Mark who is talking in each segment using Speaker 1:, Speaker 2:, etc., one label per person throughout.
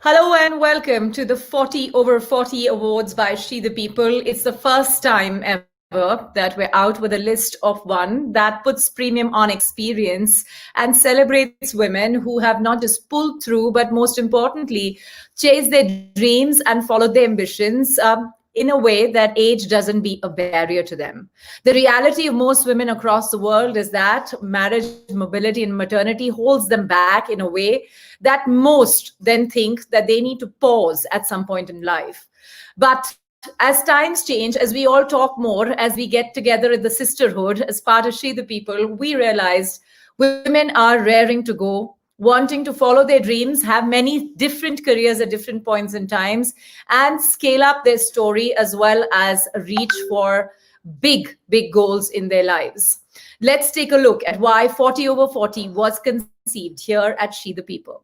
Speaker 1: Hello and welcome to the 40 over 40 awards by She the People. It's the first time ever that we're out with a list of one that puts premium on experience and celebrates women who have not just pulled through, but most importantly, chased their dreams and followed their ambitions. In a way that age doesn't be a barrier to them. The reality of most women across the world is that marriage, mobility, and maternity holds them back in a way that most then think that they need to pause at some point in life. But as times change, as we all talk more, as we get together in the sisterhood as part of She the People, we realized women are raring to go, wanting to follow their dreams, have many different careers at different points in times, and scale up their story as well as reach for big goals in their lives. Let's take a look at why 40 over 40 was conceived here at She the People.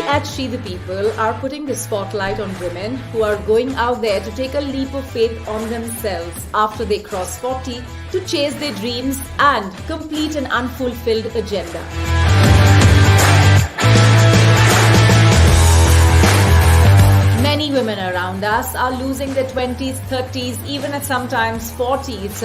Speaker 1: At She the People are putting the spotlight on women who are going out there to take a leap of faith on themselves after they cross 40 to chase their dreams and complete an unfulfilled agenda. Many women around us are losing their 20s, 30s, even at sometimes 40s,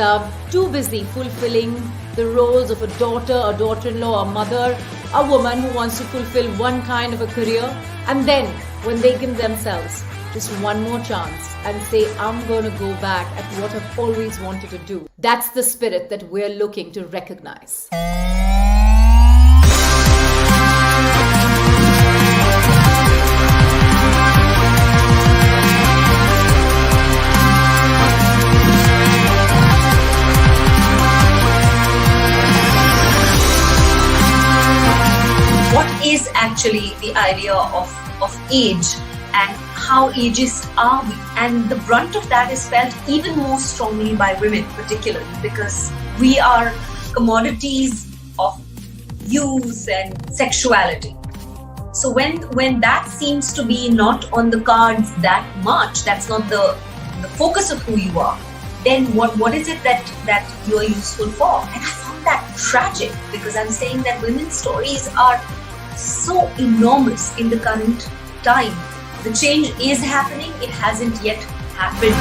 Speaker 1: too busy fulfilling the roles of a daughter, a daughter-in-law, a mother, a woman who wants to fulfill one kind of a career, and then when they give themselves just one more chance and say, I'm going to go back at what I've always wanted to do. That's the spirit that we're looking to recognize.
Speaker 2: What is actually the idea of age and how ageist are we? And the brunt of that is felt even more strongly by women particularly because we are commodities of use and sexuality. So when that seems to be not on the cards that much, that's not the focus of who you are, then what is it that you are useful for? And I found that tragic because I'm saying that women's stories are so enormous in the current time. The change is happening, it hasn't yet happened.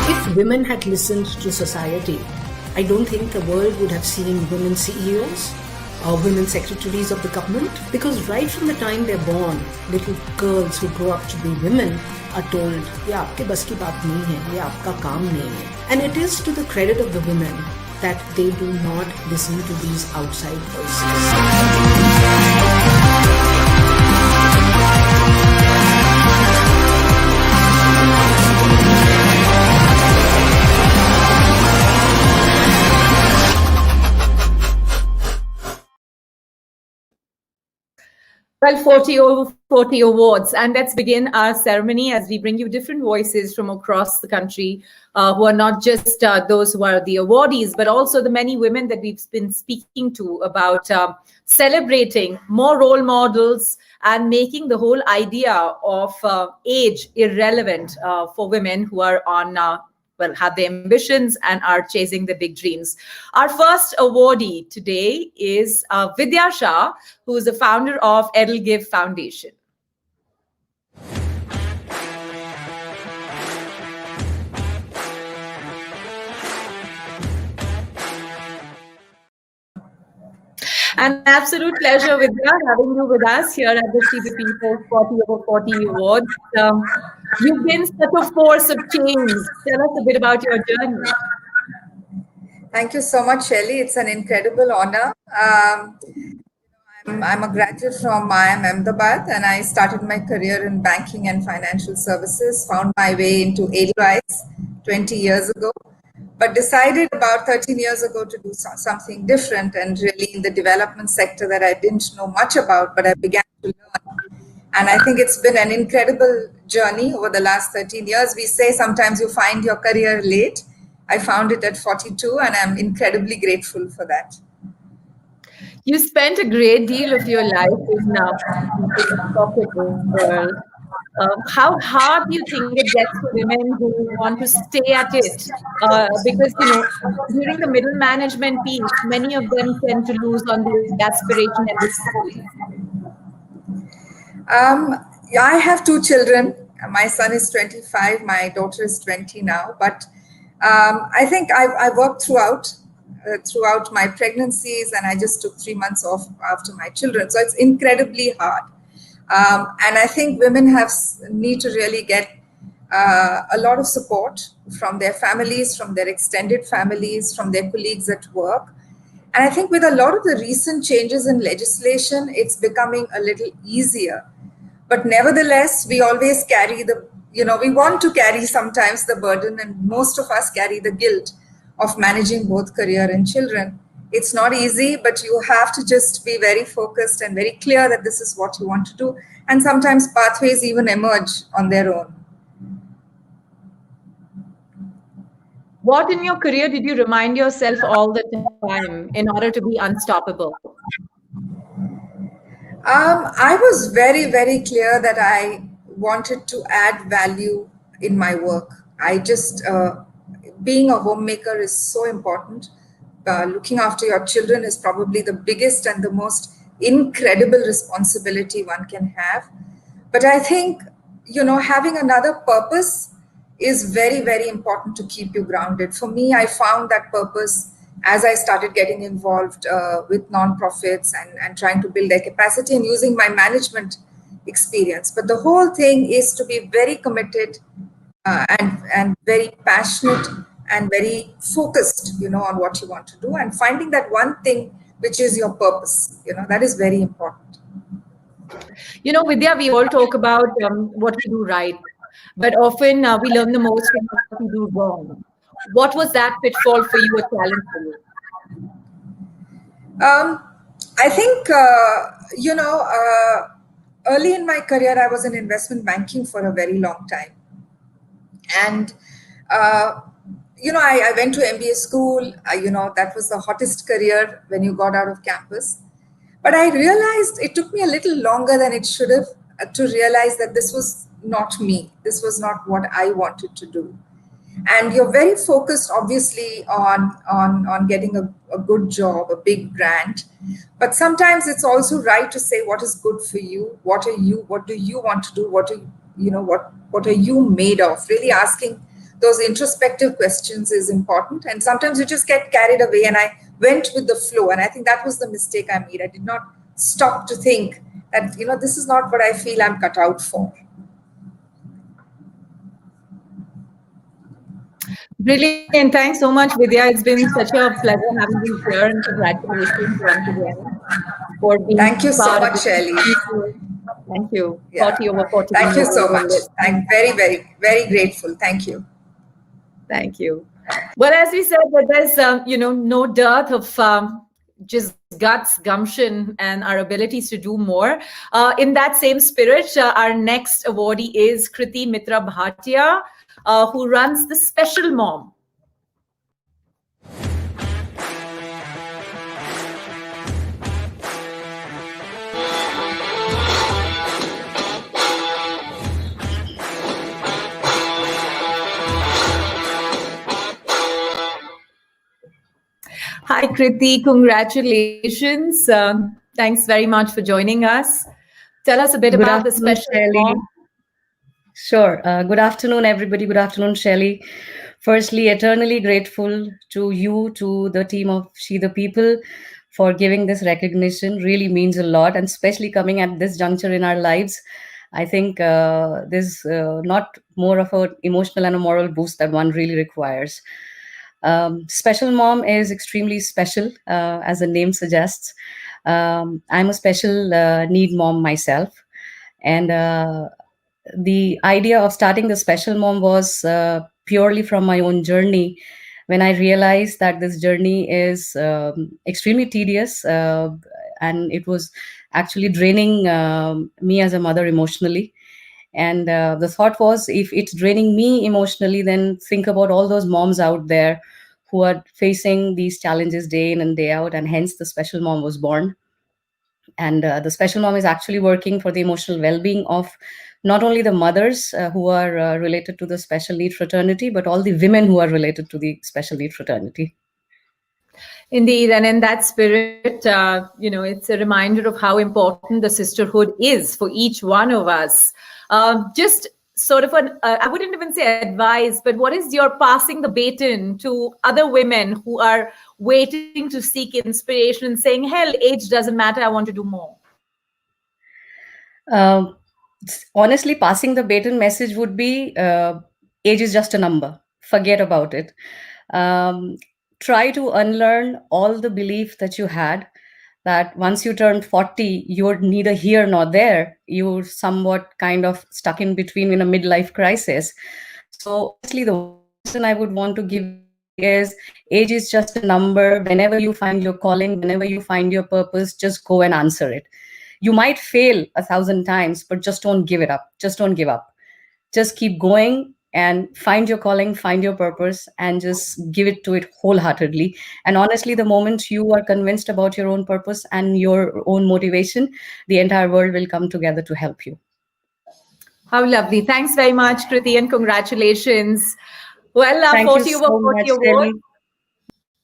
Speaker 3: If women had listened to society, I don't think the world would have seen women CEOs or women secretaries of the government, because right from the time they're born, little girls who grow up to be women are told, ये आपके बस की बात नहीं है, ये आपका काम नहीं है. And it is to the credit of the women that they do not listen to these outside voices.
Speaker 1: Well, 40 over 40 awards, and let's begin our ceremony as we bring you different voices from across the country who are not just those who are the awardees, but also the many women that we've been speaking to about celebrating more role models and making the whole idea of age irrelevant for women who are on have their ambitions and are chasing the big dreams. Our first awardee today is Vidya Shah, who is the founder of Edelgive Foundation. An absolute pleasure, Vidya, having you with us here at the She the People 40 over 40 Awards. You've been such a force of change. Tell us a bit about your journey.
Speaker 4: Thank you so much, Shelley. It's an incredible honor. I'm a graduate from IIM Ahmedabad, and I started my career in banking and financial services, found my way into Edelweiss 20 years ago, but decided about 13 years ago to do something different and really in the development sector that I didn't know much about, but I began to learn. And I think it's been an incredible journey over the last 13 years. We say sometimes you find your career late. I found it at 42, and I'm incredibly grateful for that.
Speaker 1: You spent a great deal of your life in the corporate world. How hard do you think it gets for women who want to stay at it? Because, during the middle management piece, many of them tend to lose on the aspiration and the speed.
Speaker 4: Yeah, I have two children. My son is 25, my daughter is 20 now. But I think I worked throughout my pregnancies, and I just took 3 months off after my children. So it's incredibly hard. And I think women need to really get a lot of support from their families, from their extended families, from their colleagues at work. And I think with a lot of the recent changes in legislation, it's becoming a little easier. But nevertheless, we always carry we want to carry sometimes the burden, and most of us carry the guilt of managing both career and children. It's not easy, but you have to just be very focused and very clear that this is what you want to do. And sometimes pathways even emerge on their own.
Speaker 1: What in your career did you remind yourself all the time in order to be unstoppable?
Speaker 4: I was very, very clear that I wanted to add value in my work. Being a homemaker is so important. Looking after your children is probably the biggest and the most incredible responsibility one can have. But I think, having another purpose is very, very important to keep you grounded. For me, I found that purpose as I started getting involved with nonprofits and trying to build their capacity and using my management experience. But the whole thing is to be very committed and very passionate and very focused, on what you want to do, and finding that one thing which is your purpose. That is very important.
Speaker 1: Vidya, we all talk about what we do right, but often we learn the most from what we do wrong. What was that pitfall for you, a challenge for you?
Speaker 4: I think, early in my career, I was in investment banking for a very long time. And, I went to MBA school. That was the hottest career when you got out of campus. But I realized it took me a little longer than it should have to realize that this was not me. This was not what I wanted to do. And you're very focused, obviously, on getting a good job, a big brand. But sometimes it's also right to say what is good for you. What do you want to do? What are you made of? Really asking those introspective questions is important. And sometimes you just get carried away. And I went with the flow. And I think that was the mistake I made. I did not stop to think that, this is not what I feel I'm cut out for.
Speaker 1: Brilliant. Thanks so much, Vidya. It's been such a pleasure having you here, and congratulations once again for being
Speaker 4: Thank you so much, Shelley.
Speaker 1: Thank you.
Speaker 4: Yeah.
Speaker 1: 40 over 40.
Speaker 4: Thank you so much. I'm very, very, very grateful. Thank you.
Speaker 1: Thank you. Well, as we said, there's no dearth of just guts, gumption, and our abilities to do more. In that same spirit, our next awardee is Kreeti Mitra Bhatia, who runs the Special Mom. Hi, Kreeti. Congratulations. Thanks very much for joining us. Tell us a bit about the Special Mom.
Speaker 5: Sure. Good afternoon, everybody. Good afternoon, Shelley. Firstly, eternally grateful to you, to the team of She the People, for giving this recognition. Really means a lot, and especially coming at this juncture in our lives. I think there's not more of an emotional and a moral boost that one really requires. Special Mom is extremely special, as the name suggests. I'm a special need mom myself, and the idea of starting the Special Mom was purely from my own journey, when I realized that this journey is extremely tedious, and it was actually draining me as a mother emotionally. And the thought was, if it's draining me emotionally, then think about all those moms out there who are facing these challenges day in and day out, and hence the special mom was born. And the special mom is actually working for the emotional well-being of not only the mothers who are related to the special need fraternity, but all the women who are related to the special need fraternity.
Speaker 1: Indeed, and in that spirit, it's a reminder of how important the sisterhood is for each one of us. Just sort of I wouldn't even say advice, but what is your passing the baton to other women who are waiting to seek inspiration and saying, hell, age doesn't matter, I want to do more?
Speaker 5: Honestly, passing the baton message would be age is just a number. Forget about it. Try to unlearn all the belief that you had that once you turn 40, you're neither here nor there. You're somewhat kind of stuck in between in a midlife crisis. So, honestly, the one lesson I would want to give everybody is age is just a number. Whenever you find your calling, whenever you find your purpose, just go and answer it. You might fail 1,000 times, but just don't give it up. Just don't give up. Just keep going and find your calling, find your purpose, and just give it to it wholeheartedly. And honestly, the moment you are convinced about your own purpose and your own motivation, the entire world will come together to help you.
Speaker 1: How lovely. Thanks very much, Kreeti, and congratulations. Well,
Speaker 5: Thank
Speaker 1: 40
Speaker 5: you
Speaker 1: over
Speaker 5: so
Speaker 1: 40
Speaker 5: much,
Speaker 1: awards.
Speaker 5: Shelly.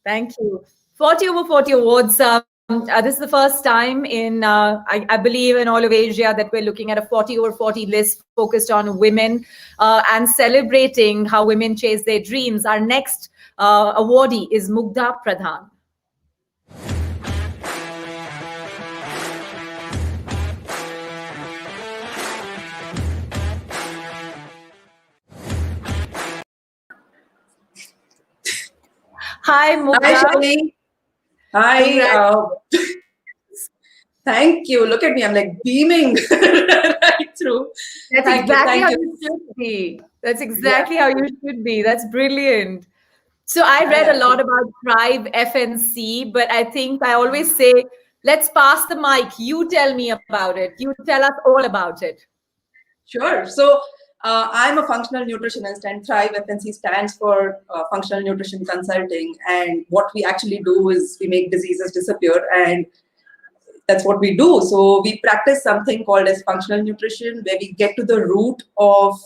Speaker 1: Thank you. 40 over 40 awards. This is the first time in, I believe, in all of Asia that we're looking at a 40 over 40 list focused on women and celebrating how women chase their dreams. Our next awardee is Mughda Pradhan. Hi, Mughda.
Speaker 6: Hi, Shelly. Hi. Thank you. Look at me. I'm like beaming right through.
Speaker 1: That's
Speaker 6: Thank
Speaker 1: exactly
Speaker 6: you.
Speaker 1: how you should be. That's exactly how you should be. That's brilliant. So I read a lot about Thrive FNC, but I think I always say, let's pass the mic. You tell me about it. You tell us all about it.
Speaker 6: Sure. So I'm a functional nutritionist, and Thrive FNC stands for Functional Nutrition Consulting. And what we actually do is we make diseases disappear, and that's what we do. So we practice something called as functional nutrition, where we get to the root of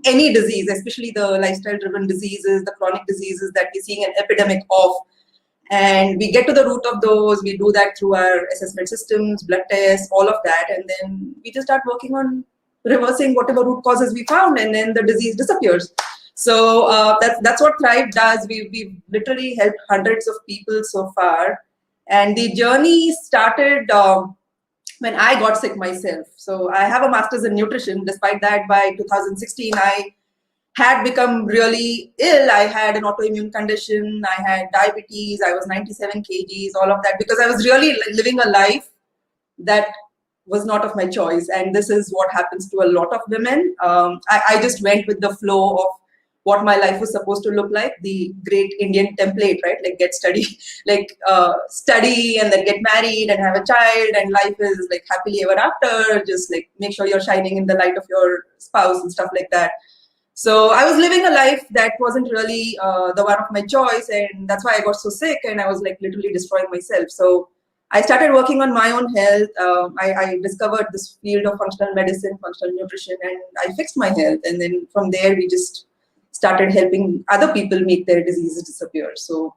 Speaker 6: any disease, especially the lifestyle-driven diseases, the chronic diseases that we're seeing an epidemic of. And we get to the root of those. We do that through our assessment systems, blood tests, all of that. And then we just start working on reversing whatever root causes we found, and then the disease disappears. So that's what Thrive does. We've literally helped hundreds of people so far. And the journey started when I got sick myself. So I have a master's in nutrition. Despite that, by 2016, I had become really ill. I had an autoimmune condition. I had diabetes. I was 97 kgs, all of that, because I was really living a life that was not of my choice. And this is what happens to a lot of women. I just went with the flow of what my life was supposed to look like, the great Indian template, right? Like study and then get married and have a child, and life is like happily ever after. Just like make sure you're shining in the light of your spouse and stuff like that. So I was living a life that wasn't really the one of my choice, and that's why I got so sick, and I was like literally destroying myself. So I started working on my own health. I discovered this field of functional medicine, functional nutrition, and I fixed my health. And then from there, we just started helping other people make their diseases disappear. So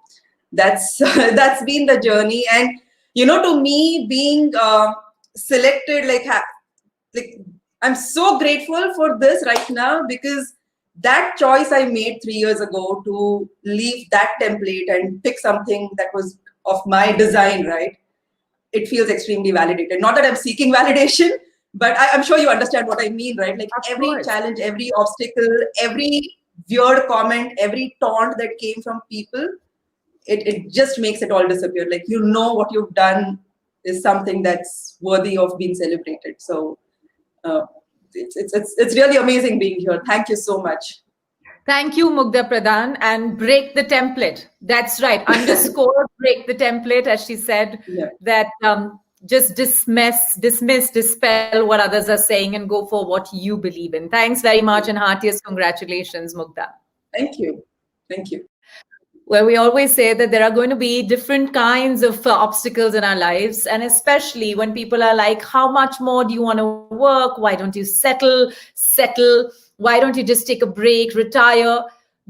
Speaker 6: that's that's been the journey. And to me, being selected, like I'm so grateful for this right now, because that choice I made 3 years ago to leave that template and pick something that was of my design, right? It feels extremely validated. Not that I'm seeking validation, but I'm sure you understand what I mean, right? Like every challenge, every obstacle, every weird comment, every taunt that came from people, it just makes it all disappear. Like, what you've done is something that's worthy of being celebrated. So it's really amazing being here. Thank you so much.
Speaker 1: Thank you, Mughda Pradhan, and break the template. That's right. Underscore break the template, as she said, that just dismiss, dispel what others are saying and go for what you believe in. Thanks very much, and heartiest congratulations, Mughda.
Speaker 6: Thank you. Thank you.
Speaker 1: Well, we always say that there are going to be different kinds of obstacles in our lives. And especially when people are like, how much more do you want to work? Why don't you settle? Why don't you just take a break, retire?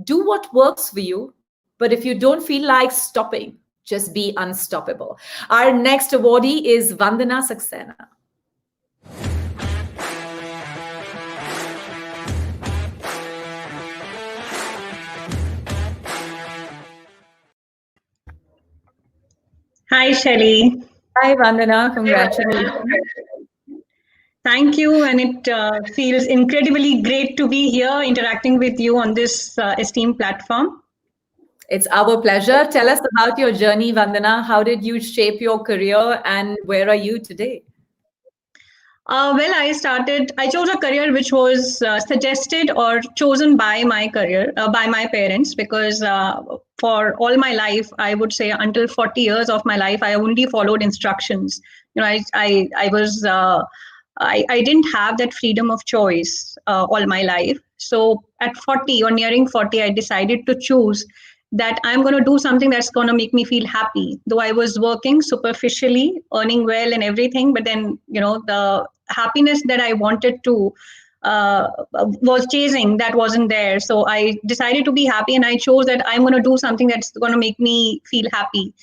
Speaker 1: Do what works for you. But if you don't feel like stopping, just be unstoppable. Our next awardee is Vandana Saxena.
Speaker 7: Hi, Shelly.
Speaker 1: Hi, Vandana. Congratulations.
Speaker 7: Thank you. And it feels incredibly great to be here interacting with you on this esteemed platform.
Speaker 1: It's our pleasure. Tell us about your journey, Vandana. How did you shape your career and where are you today?
Speaker 7: Well, I chose a career which was suggested or chosen by my career, by my parents, because for all my life, I would say until 40 years of my life, I only followed instructions. I was, I didn't have that freedom of choice all my life. So at 40 or nearing 40, I decided to choose that I'm going to do something that's going to make me feel happy. Though I was working superficially, earning well and everything, but then, the happiness that I wanted to was chasing, that wasn't there. So I decided to be happy and I chose that I'm going to do something that's going to make me feel happy.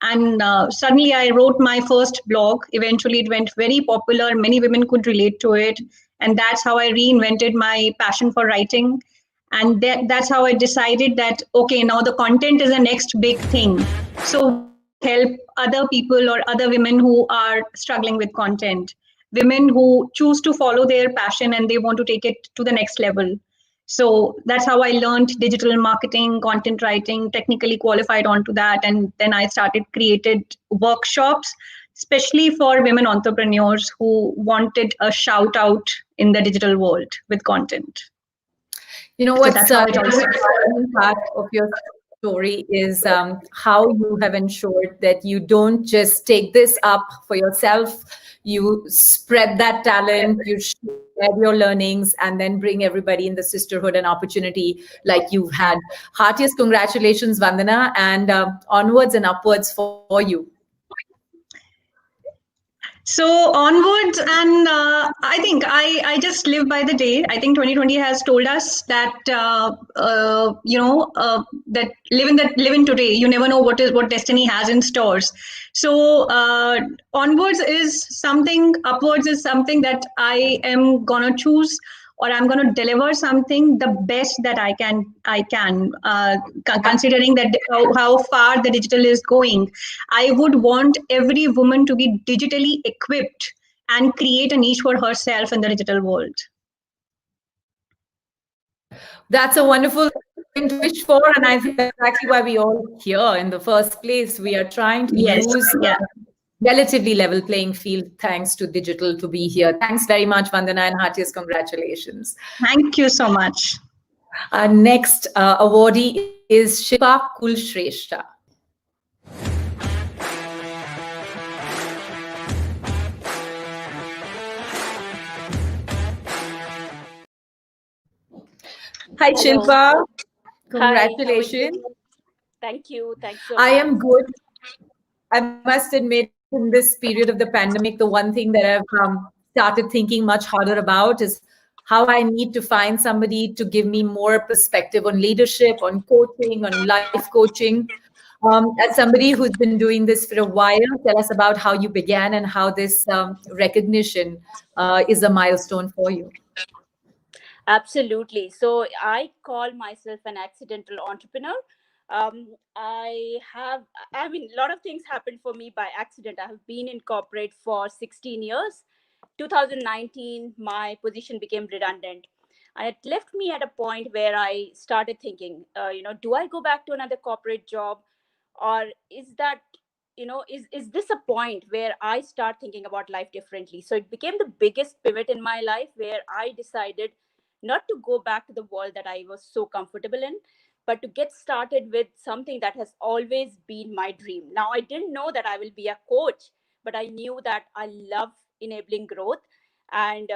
Speaker 7: And suddenly I wrote my first blog. Eventually it went very popular. Many women could relate to it. And that's how I reinvented my passion for writing. And that's how I decided that, okay, now the content is the next big thing. So help other people or other women who are struggling with content, women who choose to follow their passion and they want to take it to the next level. So that's how I learned digital marketing, content writing, technically qualified onto that. And then I started created workshops, especially for women entrepreneurs who wanted a shout out in the digital world with content.
Speaker 1: You know
Speaker 7: So
Speaker 1: what's
Speaker 7: that's how it all
Speaker 1: the
Speaker 7: started.
Speaker 1: important part of your story is how you have ensured that you don't just take this up for yourself. You spread that talent, you share your learnings, and then bring everybody in the sisterhood and opportunity like you've had. Heartiest congratulations, Vandana, and onwards and upwards for you.
Speaker 7: So onwards, and I think I just live by the day. I think 2020 has told us that that live in today. You never know what destiny has in stores. So onwards is something. Upwards is something that I am gonna choose, or I'm going to deliver something the best that I can. Considering that how far the digital is going, I would want every woman to be digitally equipped and create a niche for herself in the digital world.
Speaker 1: That's a wonderful thing to wish for, and I think that's exactly why we all here in the first place. We are trying to
Speaker 7: Yes,
Speaker 1: use
Speaker 7: yeah.
Speaker 1: relatively level playing field thanks to digital to be here. Thanks very much, Vandana, and heartiest congratulations.
Speaker 7: Thank you so much.
Speaker 1: Our next awardee is Shilpa Kulshrestha. Hi,
Speaker 8: Hello.
Speaker 1: Shilpa.
Speaker 8: Hi,
Speaker 1: Congratulations.
Speaker 8: Thank you. Thanks so
Speaker 1: I
Speaker 8: much.
Speaker 1: am good. I must admit, in this period of the pandemic, the one thing that I've started thinking much harder about is how I need to find somebody to give me more perspective on leadership, on coaching, on life coaching. As somebody who's been doing this for a while, tell us about how you began and how this recognition is a milestone for you.
Speaker 8: Absolutely. So I call myself an accidental entrepreneur. I mean, a lot of things happened for me by accident. I have been in corporate for 16 years. 2019, my position became redundant. It left me at a point where I started thinking, do I go back to another corporate job, or is that, is this a point where I start thinking about life differently? So it became the biggest pivot in my life where I decided not to go back to the world that I was so comfortable in, but to get started with something that has always been my dream. Now, I didn't know that I will be a coach, but I knew that I love enabling growth. And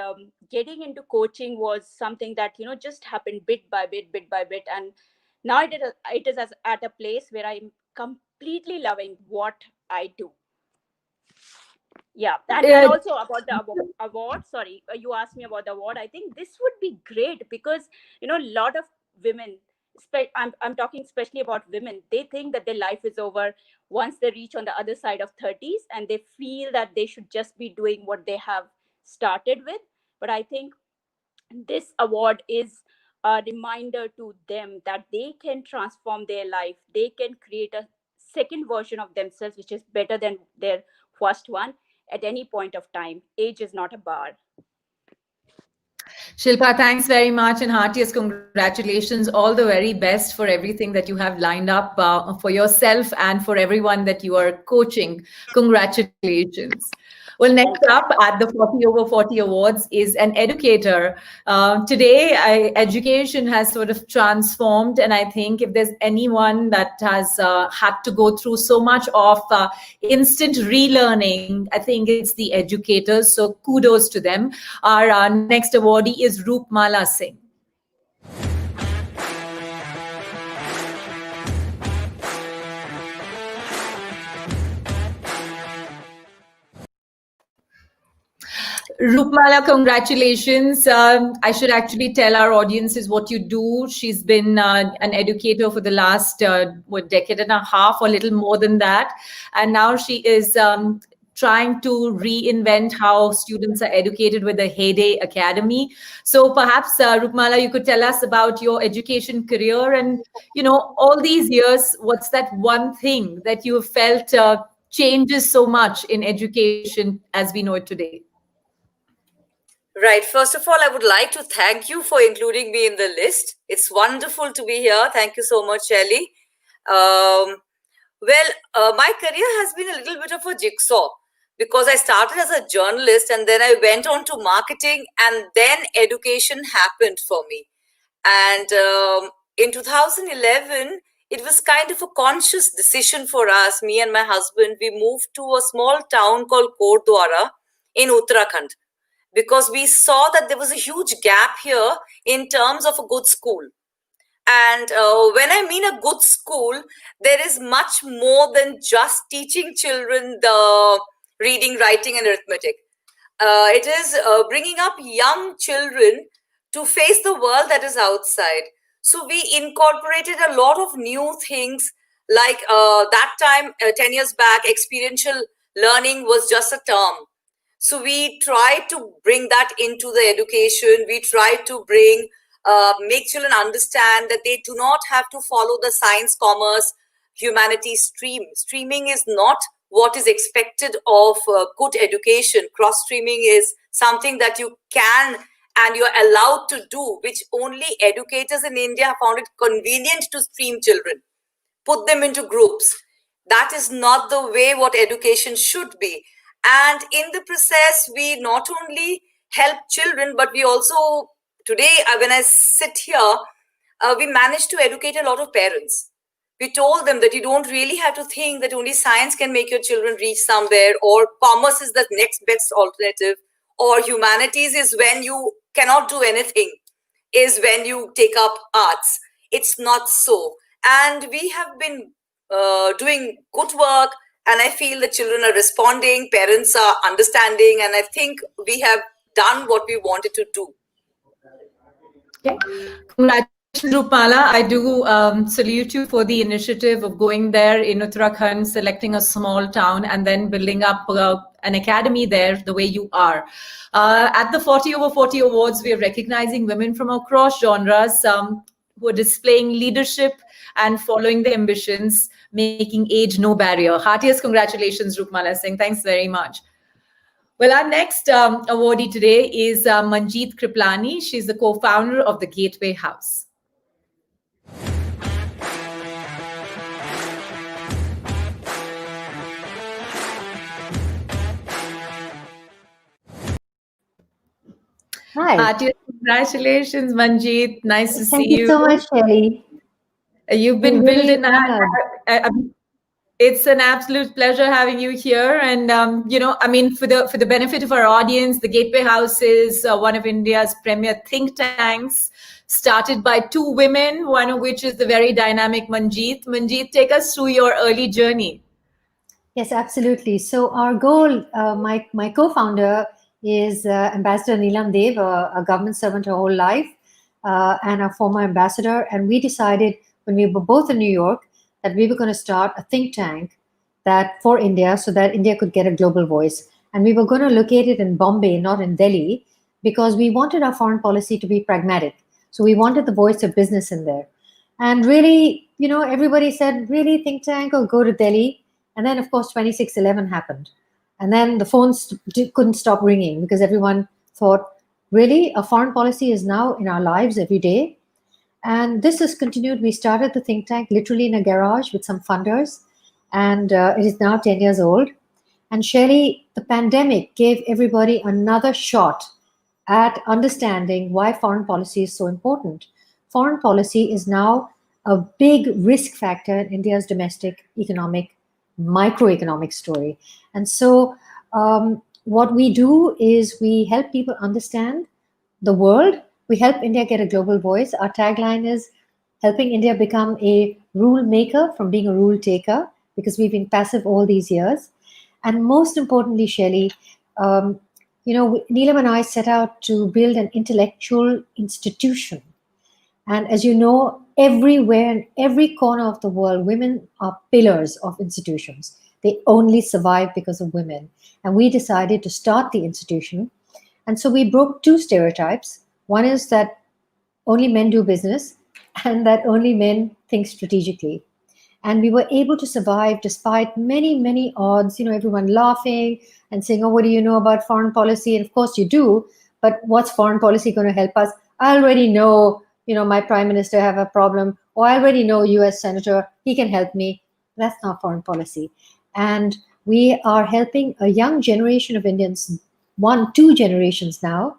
Speaker 8: getting into coaching was something that, just happened bit by bit, bit by bit. And Now it is at a place where I'm completely loving what I do. Yeah, and also about the award. Sorry, you asked me about the award. I think this would be great because a lot of women. I'm talking especially about women. They think that their life is over once they reach on the other side of 30s, and they feel that they should just be doing what they have started with. But I think this award is a reminder to them that they can transform their life. They can create a second version of themselves, which is better than their first one at any point of time. Age is not a bar.
Speaker 1: Shilpa, thanks very much and heartiest congratulations. All the very best for everything that you have lined up for yourself and for everyone that you are coaching. Congratulations. Well, next up at the 40 over 40 awards is an educator. Today, education has sort of transformed, and I think if there's anyone that has had to go through so much of instant relearning, I think it's the educators. So kudos to them. Our next awardee is Rupamala Singh. Rupamala, congratulations. I should actually tell our audiences what you do. She's been an educator for the last decade and a half, or a little more than that. And now she is trying to reinvent how students are educated with the Heyday Academy. So perhaps, Rupamala, you could tell us about your education career and, all these years, what's that one thing that you have felt changes so much in education as we know it today?
Speaker 9: Right. First of all, I would like to thank you for including me in the list. It's wonderful to be here. Thank you so much, Shelly. My career has been a little bit of a jigsaw because I started as a journalist and then I went on to marketing and then education happened for me. And in 2011, it was kind of a conscious decision for us, me and my husband. We moved to a small town called Kordwara in Uttarakhand, because we saw that there was a huge gap here in terms of a good school. And when I mean a good school, there is much more than just teaching children the reading, writing, and arithmetic. It is bringing up young children to face the world that is outside. So we incorporated a lot of new things, like that time, 10 years back, experiential learning was just a term. So we try to bring that into the education. We try to make children understand that they do not have to follow the science, commerce, humanities stream. Streaming is not what is expected of good education. Cross streaming is something that you can and you're allowed to do, which only educators in India have found it convenient to stream children, put them into groups. That is not the way what education should be. And in the process, we not only help children, but we also, today, when I sit here, we managed to educate a lot of parents. We told them that you don't really have to think that only science can make your children reach somewhere, or commerce is the next best alternative, or humanities is when you cannot do anything, is when you take up arts. It's not so. And we have been doing good work, and I feel the children are responding, parents are understanding, and I think we have done what we wanted to do.
Speaker 1: Okay. Congratulations, Rupamala. I do salute you for the initiative of going there in Uttarakhand, selecting a small town, and then building up an academy there the way you are. At the 40 over 40 awards, we are recognizing women from across genres who are displaying leadership and following their ambitions, making age no barrier. Heartiest congratulations, Rupamala Singh. Thanks very much. Well, our next awardee today is Manjeet Kripalani. She's the co-founder of the Gateway House.
Speaker 10: Hi.
Speaker 1: Congratulations, Manjeet. Nice to see you.
Speaker 10: Thank you so much, Shelly.
Speaker 1: You've been building. It's an absolute pleasure having you here. And, I mean, for the benefit of our audience, the Gateway House is one of India's premier think tanks, started by two women, one of which is the very dynamic Manjeet. Manjeet, take us through your early journey.
Speaker 10: Yes, absolutely. So our goal, my co-founder is Ambassador Neelam Dev, a government servant her whole life, and a former ambassador. And we decided when we were both in New York that we were going to start a think tank that for India, so that India could get a global voice. And we were going to locate it in Bombay, not in Delhi, because we wanted our foreign policy to be pragmatic. So we wanted the voice of business in there. And really, everybody said, really, think tank or go to Delhi. And then, of course, 26/11 happened. And then the phones couldn't stop ringing because everyone thought, really, a foreign policy is now in our lives every day. And this has continued. We started the think tank literally in a garage with some funders. And it is now 10 years old. And Shelly, the pandemic gave everybody another shot at understanding why foreign policy is so important. Foreign policy is now a big risk factor in India's domestic economic microeconomic story. And so what we do is we help people understand the world. We help India get a global voice. Our tagline is helping India become a rule maker from being a rule taker, because we've been passive all these years. And most importantly, Shelly, Neelam and I set out to build an intellectual institution. And as you know, everywhere in every corner of the world, women are pillars of institutions. They only survive because of women. And we decided to start the institution. And so we broke two stereotypes. One is that only men do business and that only men think strategically. And we were able to survive despite many, many odds, everyone laughing and saying, oh, what do you know about foreign policy? And of course you do, but what's foreign policy going to help us? I already know, my prime minister have a problem, or I already know US senator, he can help me. That's not foreign policy. And we are helping a young generation of Indians, 2 generations now,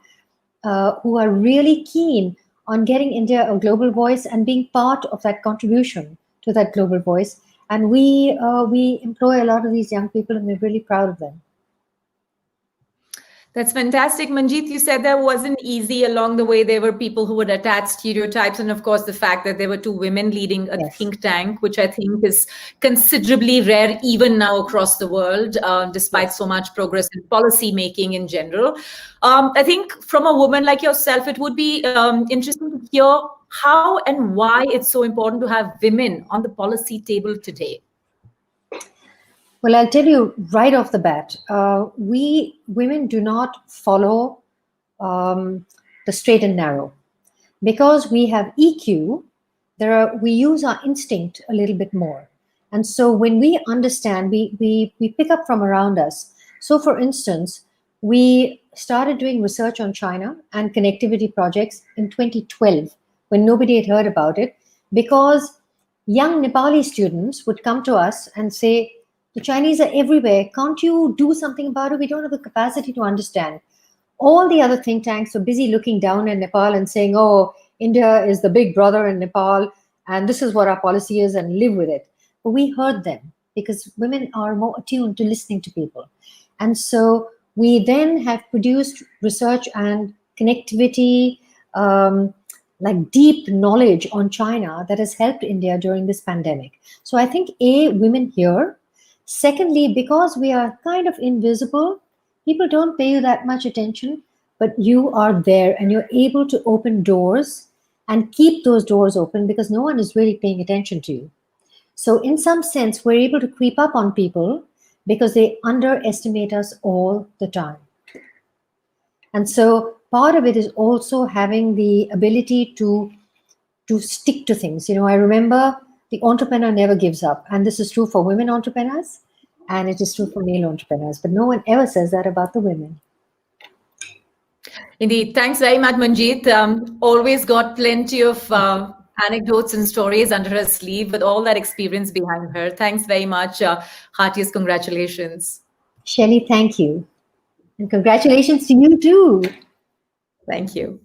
Speaker 10: who are really keen on getting India a global voice and being part of that contribution to that global voice. And we employ a lot of these young people, and we're really proud of them.
Speaker 1: That's fantastic. Manjeet, you said that wasn't easy along the way. There were people who would attach stereotypes. And of course, the fact that there were 2 women leading a think tank, which I think is considerably rare even now across the world, despite so much progress in policy making in general. I think from a woman like yourself, it would be interesting to hear how and why it's so important to have women on the policy table today.
Speaker 10: Well, I'll tell you right off the bat, we women do not follow the straight and narrow. Because we have EQ, we use our instinct a little bit more. And so when we understand, we pick up from around us. So for instance, we started doing research on China and connectivity projects in 2012, when nobody had heard about it, because young Nepali students would come to us and say, the Chinese are everywhere. Can't you do something about it? We don't have the capacity to understand. All the other think tanks were busy looking down at Nepal and saying, oh, India is the big brother in Nepal, and this is what our policy is, and live with it. But we heard them because women are more attuned to listening to people. And so we then have produced research and connectivity, like deep knowledge on China that has helped India during this pandemic. So I think, women here. Secondly, because we are kind of invisible, people don't pay you that much attention, but you are there and you're able to open doors and keep those doors open because no one is really paying attention to you. So in some sense, we're able to creep up on people because they underestimate us all the time. And so part of it is also having the ability to stick to things. I remember the entrepreneur never gives up. And this is true for women entrepreneurs, and it is true for male entrepreneurs. But no one ever says that about the women.
Speaker 1: Indeed. Thanks very much, Manjeet. Always got plenty of anecdotes and stories under her sleeve with all that experience behind her. Thanks very much. Heartiest congratulations.
Speaker 10: Shelly, thank you. And congratulations to you too.
Speaker 1: Thank you.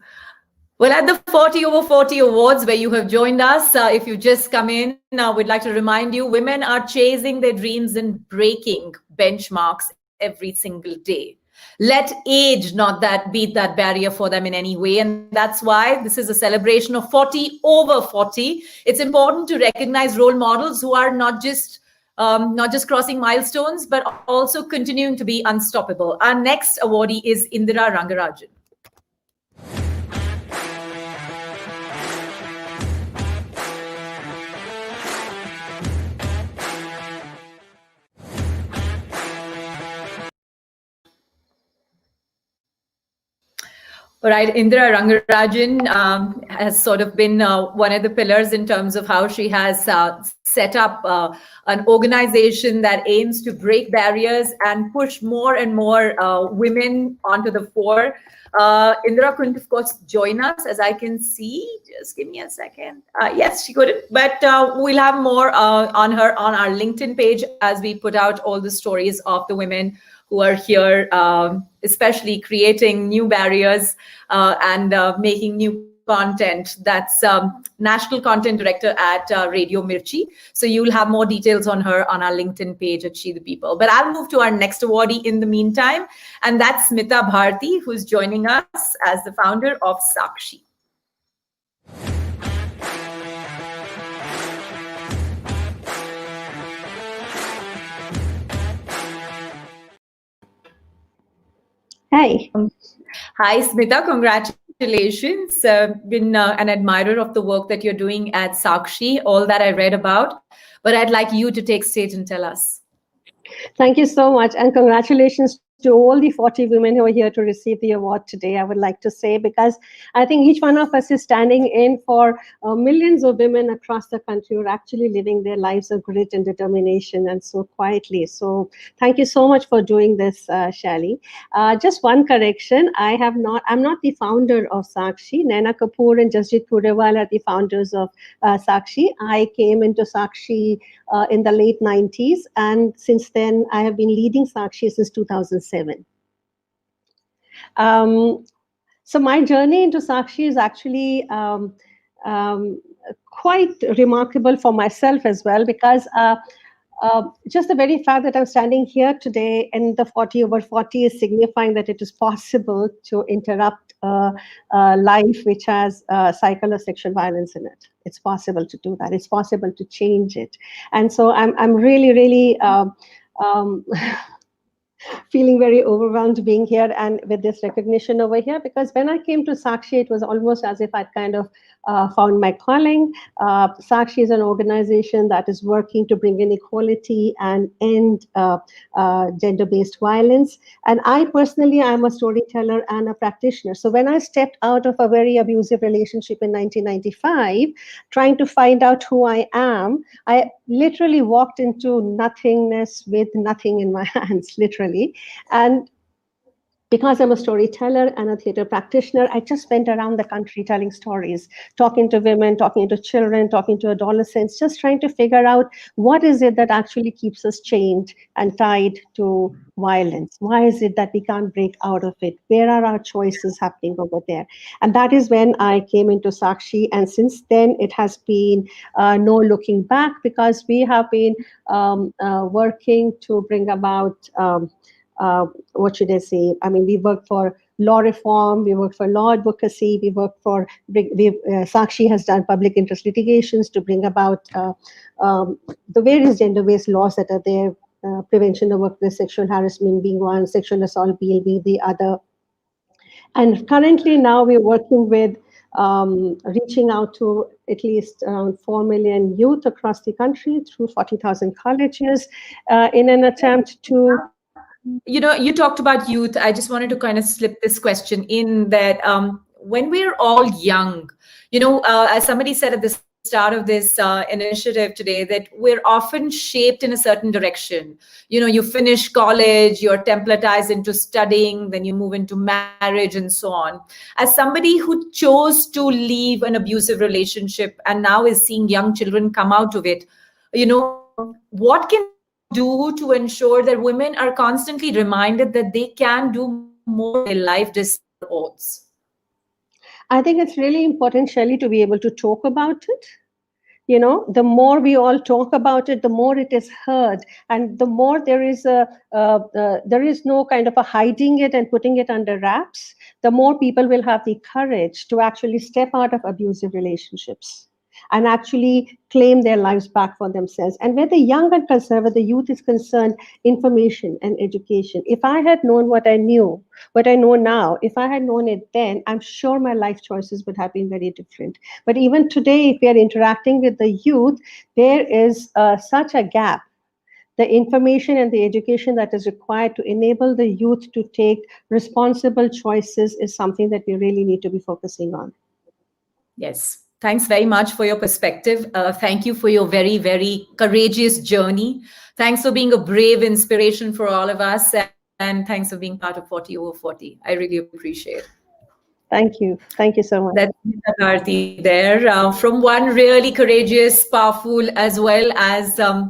Speaker 1: Well, at the 40 over 40 awards where you have joined us, if you just come in, we'd like to remind you women are chasing their dreams and breaking benchmarks every single day. Let age not that be that barrier for them in any way. And that's why this is a celebration of 40 over 40. It's important to recognize role models who are not just crossing milestones, but also continuing to be unstoppable. Our next awardee is Indira Rangarajan. All right, Indira Rangarajan has sort of been one of the pillars in terms of how she has set up an organization that aims to break barriers and push more and more women onto the fore. Indira couldn't, of course, join us, as I can see. Just give me a second. Yes, she couldn't, but we'll have more on her on our LinkedIn page as we put out all the stories of the women who are here, especially creating new barriers and making new content. That's National Content Director at Radio Mirchi. So you'll have more details on her on our LinkedIn page at She the People. But I'll move to our next awardee in the meantime, and that's Smita Bharti, who's joining us as the founder of Sakshi.
Speaker 11: Hi.
Speaker 1: Hi, Smita. Congratulations. Been an admirer of the work that you're doing at Sakshi, all that I read about. But I'd like you to take stage and tell us.
Speaker 11: Thank you so much. And congratulations to all the 40 women who are here to receive the award today, I would like to say, because I think each one of us is standing in for millions of women across the country who are actually living their lives of grit and determination, and so quietly. So thank you so much for doing this, Shally. Just one correction. I'm not the founder of Sakshi. Naina Kapoor and Jasjit Purewal are the founders of Sakshi. I came into Sakshi in the late 90s, and since then I have been leading Sakshi since 2007. So my journey into Sakshi is actually quite remarkable for myself as well, because just the very fact that I'm standing here today in the 40 over 40 is signifying that it is possible to interrupt a life which has a cycle of sexual violence in it. It's possible to do that. It's possible to change it. And so I'm really, really feeling very overwhelmed being here and with this recognition over here, because when I came to Sakshi, it was almost as if I'd kind of found my calling. Sakshi is an organization that is working to bring in equality and end gender-based violence. And I personally, I'm a storyteller and a practitioner. So when I stepped out of a very abusive relationship in 1995, trying to find out who I am, I literally walked into nothingness with nothing in my hands, literally. And because I'm a storyteller and a theater practitioner, I just went around the country telling stories, talking to women, talking to children, talking to adolescents, just trying to figure out what is it that actually keeps us chained and tied to violence. Why is it that we can't break out of it? Where are our choices happening over there? And that is when I came into Sakshi. And since then, it has been no looking back, because we have been working to bring about what should I say? I mean, we work for law reform, we work for law advocacy, we work for, Sakshi has done public interest litigations to bring about the various gender-based laws that are there, prevention of workplace sexual harassment being one, sexual assault being the other. And currently now we're working with reaching out to at least around 4 million youth across the country through 40,000 colleges in an attempt to...
Speaker 1: You know, you talked about youth. I just wanted to kind of slip this question in that when we're all young, you know, as somebody said at the start of this initiative today, that we're often shaped in a certain direction. You know, you finish college, you're templatized into studying, then you move into marriage and so on. As somebody who chose to leave an abusive relationship and now is seeing young children come out of it, you know, what can do to ensure that women are constantly reminded that they can do more in life despite odds?
Speaker 11: I think it's really important, Shelley, to be able to talk about it. You know, the more we all talk about it, the more it is heard, and the more there is there is no kind of a hiding it and putting it under wraps. The more people will have the courage to actually step out of abusive relationships and actually claim their lives back for themselves. And where the young and concerned, where the youth is concerned, information and education. If I had known what I knew, what I know now, if I had known it then, I'm sure my life choices would have been very different. But even today, if we are interacting with the youth, there is such a gap. The information and the education that is required to enable the youth to take responsible choices is something that we really need to be focusing on.
Speaker 1: Yes. Thanks very much for your perspective. Thank you for your very, very courageous journey. Thanks for being a brave inspiration for all of us. And thanks for being part of 40 over 40. I really appreciate it.
Speaker 11: Thank you. Thank you so much.
Speaker 1: That's Bharti there. From one really courageous, powerful, as well as a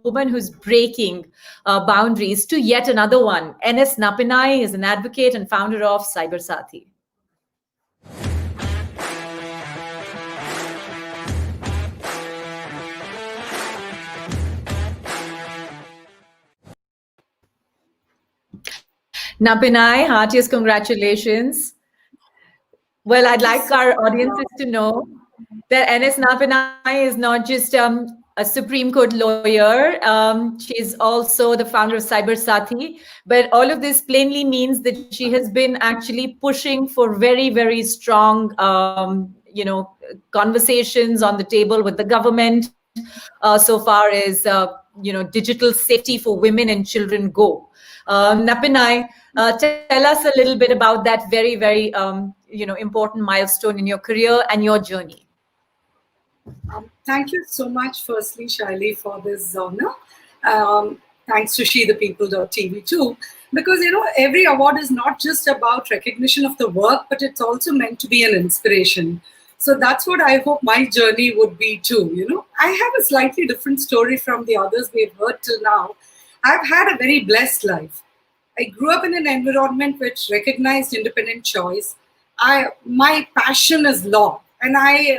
Speaker 1: woman who's breaking boundaries, to yet another one. NS Nappinai is an advocate and founder of Cyber Sathi. Nappinai, heartiest congratulations. Well, I'd like our audiences to know that NS Nappinai is not just a Supreme Court lawyer. She's also the founder of Cyber Sathi. But all of this plainly means that she has been actually pushing for very, very strong, conversations on the table with the government so far as, digital safety for women and children go. Nappinai, tell us a little bit about that very, very, important milestone in your career and your journey.
Speaker 12: Thank you so much, firstly, Shaili, for this honor. Thanks to SheThePeople.tv too, because, every award is not just about recognition of the work, but it's also meant to be an inspiration. So that's what I hope my journey would be too. I have a slightly different story from the others we've heard till now. I've had a very blessed life. I grew up in an environment which recognized independent choice. My passion is law, and I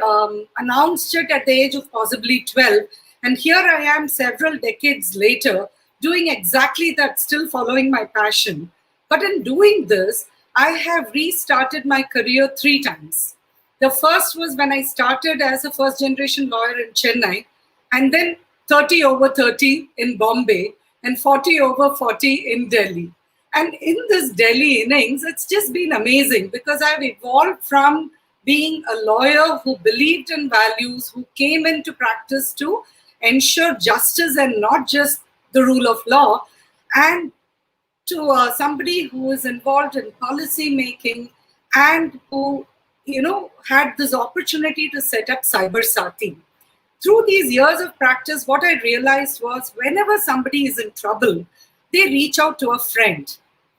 Speaker 12: announced it at the age of possibly 12. And here I am several decades later doing exactly that, still following my passion. But in doing this, I have restarted my career 3 times. The first was when I started as a first-generation lawyer in Chennai, and then 30 over 30 in Bombay, and 40 over 40 in Delhi. And in this Delhi innings, it's just been amazing because I've evolved from being a lawyer who believed in values, who came into practice to ensure justice and not just the rule of law, and to somebody who is involved in policy making and who, had this opportunity to set up Cyber Sathi. Through these years of practice, what I realized was whenever somebody is in trouble, they reach out to a friend.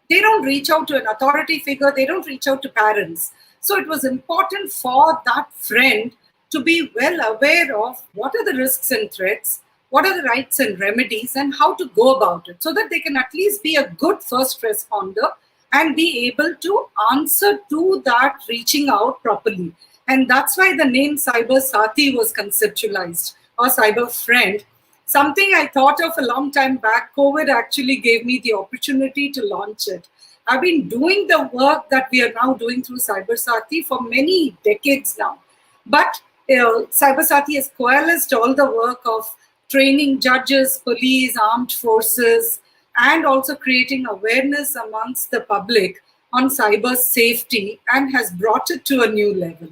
Speaker 12: They don't reach out to an authority figure. They don't reach out to parents. So it was important for that friend to be well aware of what are the risks and threats, what are the rights and remedies, and how to go about it so that they can at least be a good first responder and be able to answer to that reaching out properly. And that's why the name Cyber Sathi was conceptualized, or Cyber Friend. Something I thought of a long time back. COVID actually gave me the opportunity to launch it. I've been doing the work that we are now doing through Cyber Sathi for many decades now. But Cyber Sathi has coalesced all the work of training judges, police, armed forces, and also creating awareness amongst the public on cyber safety, and has brought it to a new level.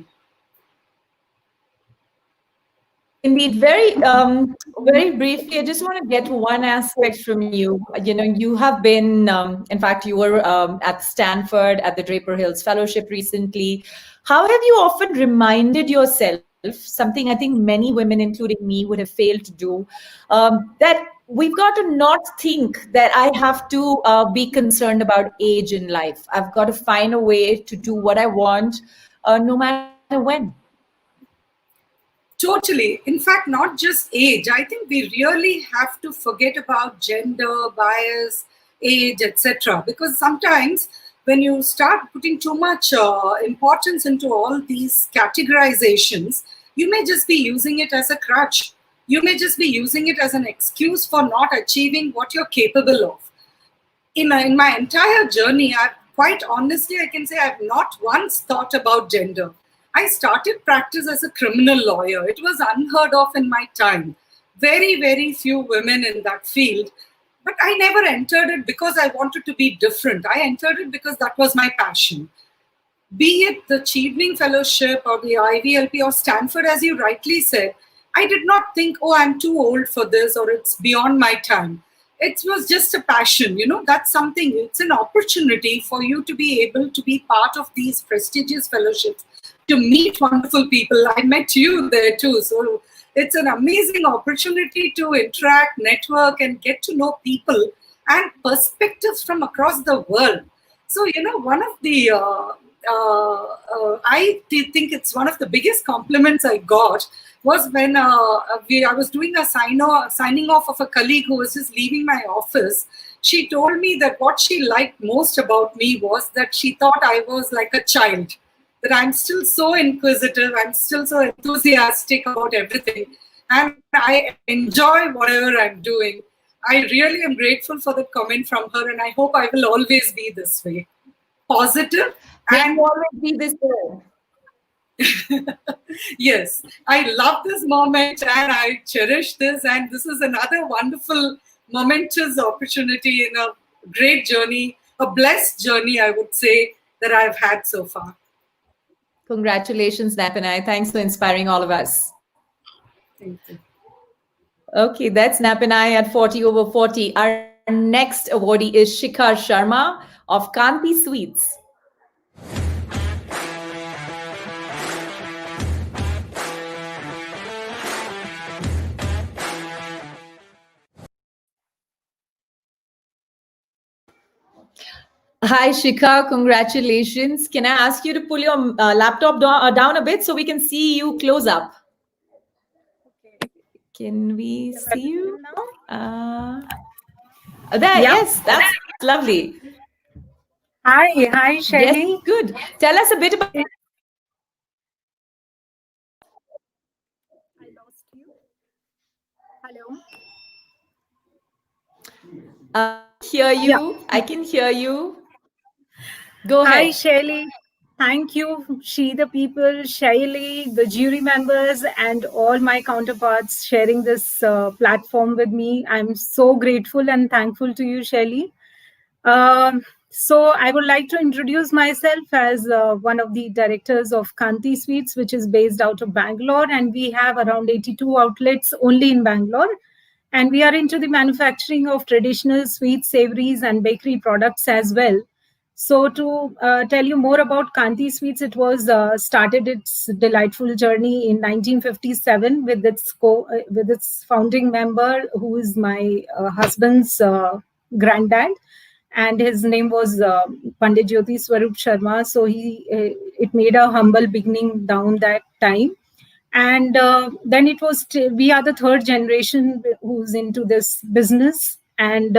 Speaker 1: Indeed, very briefly, I just want to get one aspect from you. You have been, in fact, you were at Stanford at the Draper Hills Fellowship recently. How have you often reminded yourself, something I think many women, including me, would have failed to do, that we've got to not think that I have to be concerned about age in life. I've got to find a way to do what I want, no matter when.
Speaker 12: Totally. In fact, not just age. I think we really have to forget about gender, bias, age, etc. Because sometimes when you start putting too much importance into all these categorizations, you may just be using it as a crutch. You may just be using it as an excuse for not achieving what you're capable of. In my entire journey, quite honestly, I can say I've not once thought about gender. I started practice as a criminal lawyer. It was unheard of in my time. Very, very few women in that field. But I never entered it because I wanted to be different. I entered it because that was my passion. Be it the Chevening Fellowship or the IVLP or Stanford, as you rightly said, I did not think, oh, I'm too old for this or it's beyond my time. It was just a passion, that's something, it's an opportunity for you to be able to be part of these prestigious fellowships, to meet wonderful people. I met you there too. So it's an amazing opportunity to interact, network, and get to know people and perspectives from across the world. So, one of the, I think it's one of the biggest compliments I got was when I was doing a signing off of a colleague who was just leaving my office. She told me that what she liked most about me was that she thought I was like a child, that I'm still so inquisitive, I'm still so enthusiastic about everything, and I enjoy whatever I'm doing. I really am grateful for the comment from her, and I hope I will always be this way. Positive and
Speaker 1: always be this way.
Speaker 12: Yes, I love this moment and I cherish this, and this is another wonderful, momentous opportunity in a great journey, a blessed journey, I would say, that I've had so far.
Speaker 1: Congratulations, Nappinai. Thanks for inspiring all of us.
Speaker 12: Thank you.
Speaker 1: Okay, that's Nappinai at 40 over 40. Our next awardee is Shikha Sharma of Kanti Sweets. Hi, Shikha. Congratulations. Can I ask you to pull your laptop down a bit so we can see you close up?
Speaker 13: Okay.
Speaker 1: Can we see you? There, yes, that's lovely.
Speaker 13: Hi, Shelly.
Speaker 1: Yes, good. Tell us a bit about.
Speaker 13: I lost you. Hello.
Speaker 1: Hear you. Yeah. I can hear you. Go ahead.
Speaker 13: Hi, Shelly. Thank you, She the People, Shaili, the jury members, and all my counterparts sharing this platform with me. I'm so grateful and thankful to you, Shelly. So I would like to introduce myself as one of the directors of Kanti Sweets, which is based out of Bangalore, and we have around 82 outlets only in Bangalore. And we are into the manufacturing of traditional sweets, savories, and bakery products as well. So to tell you more about Kanti Sweets, it was started its delightful journey in 1957 with its founding member, who is my husband's granddad, and his name was Pandit Jyoti Swarup Sharma. So it made a humble beginning down that time. And then it was, we are the third generation who's into this business. And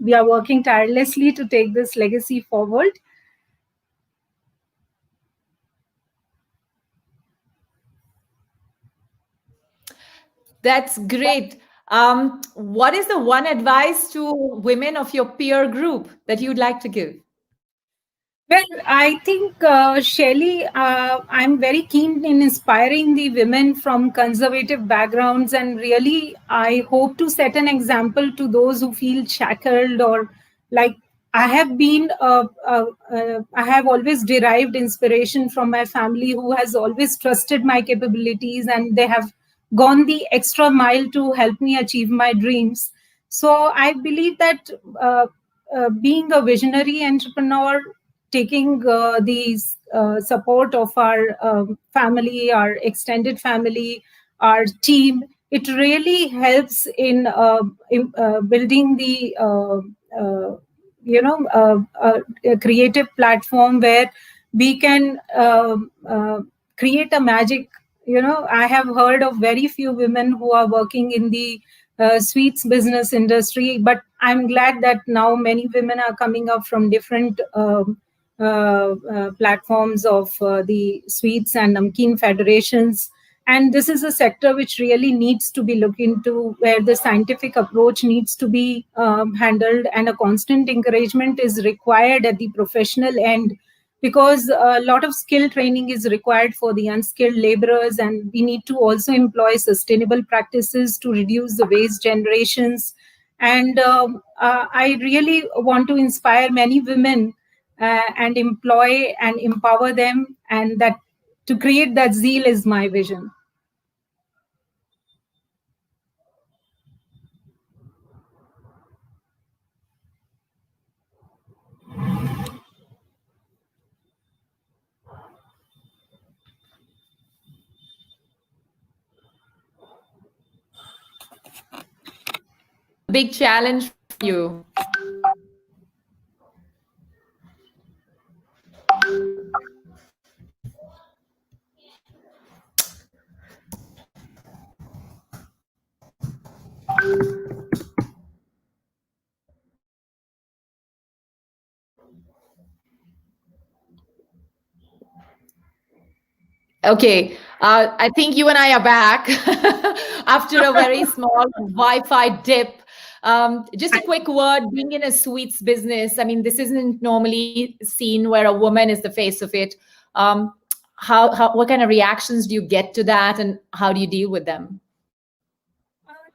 Speaker 13: we are working tirelessly to take this legacy forward.
Speaker 1: That's great. What is the one advice to women of your peer group that you'd like to give?
Speaker 13: Well, I think, Shelly, I'm very keen in inspiring the women from conservative backgrounds, and really, I hope to set an example to those who feel shackled or like I have been. I have always derived inspiration from my family, who has always trusted my capabilities, and they have gone the extra mile to help me achieve my dreams. So I believe that being a visionary entrepreneur, taking the support of our family, our extended family, our team, it really helps in building the a creative platform where we can create a magic. I have heard of very few women who are working in the sweets business industry, but I'm glad that now many women are coming up from different platforms of the sweets and namkeen federations. And this is a sector which really needs to be looked into, where the scientific approach needs to be handled, and a constant encouragement is required at the professional end, because a lot of skill training is required for the unskilled laborers, and we need to also employ sustainable practices to reduce the waste generations. And I really want to inspire many women and employ and empower them, and that to create that zeal is my vision.
Speaker 1: Big challenge for you. Okay, I think you and I are back after a very small Wi-Fi dip. Just a quick word, being in a sweets business, I mean, this isn't normally seen where a woman is the face of it. What kind of reactions do you get to that, and how do you deal with them?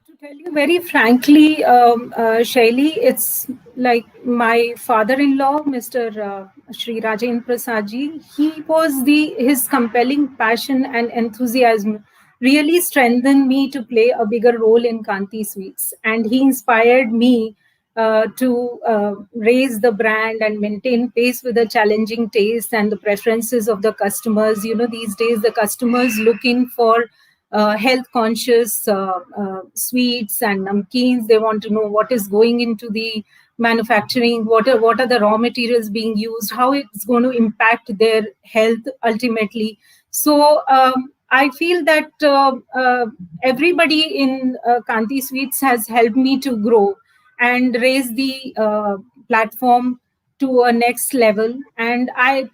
Speaker 13: To tell you very frankly, Shaili, it's like my father-in-law, Mr. Shri Rajendra Prasadji. His compelling passion and enthusiasm really strengthened me to play a bigger role in Kanti Sweets, and he inspired me to raise the brand and maintain pace with the challenging taste and the preferences of the customers. You know, these days the customers looking for health conscious sweets and namkeens. They want to know what is going into the manufacturing, what are the raw materials being used, how it's going to impact their health ultimately. So I feel that everybody in Kanti Sweets has helped me to grow and raise the platform to a next level. And I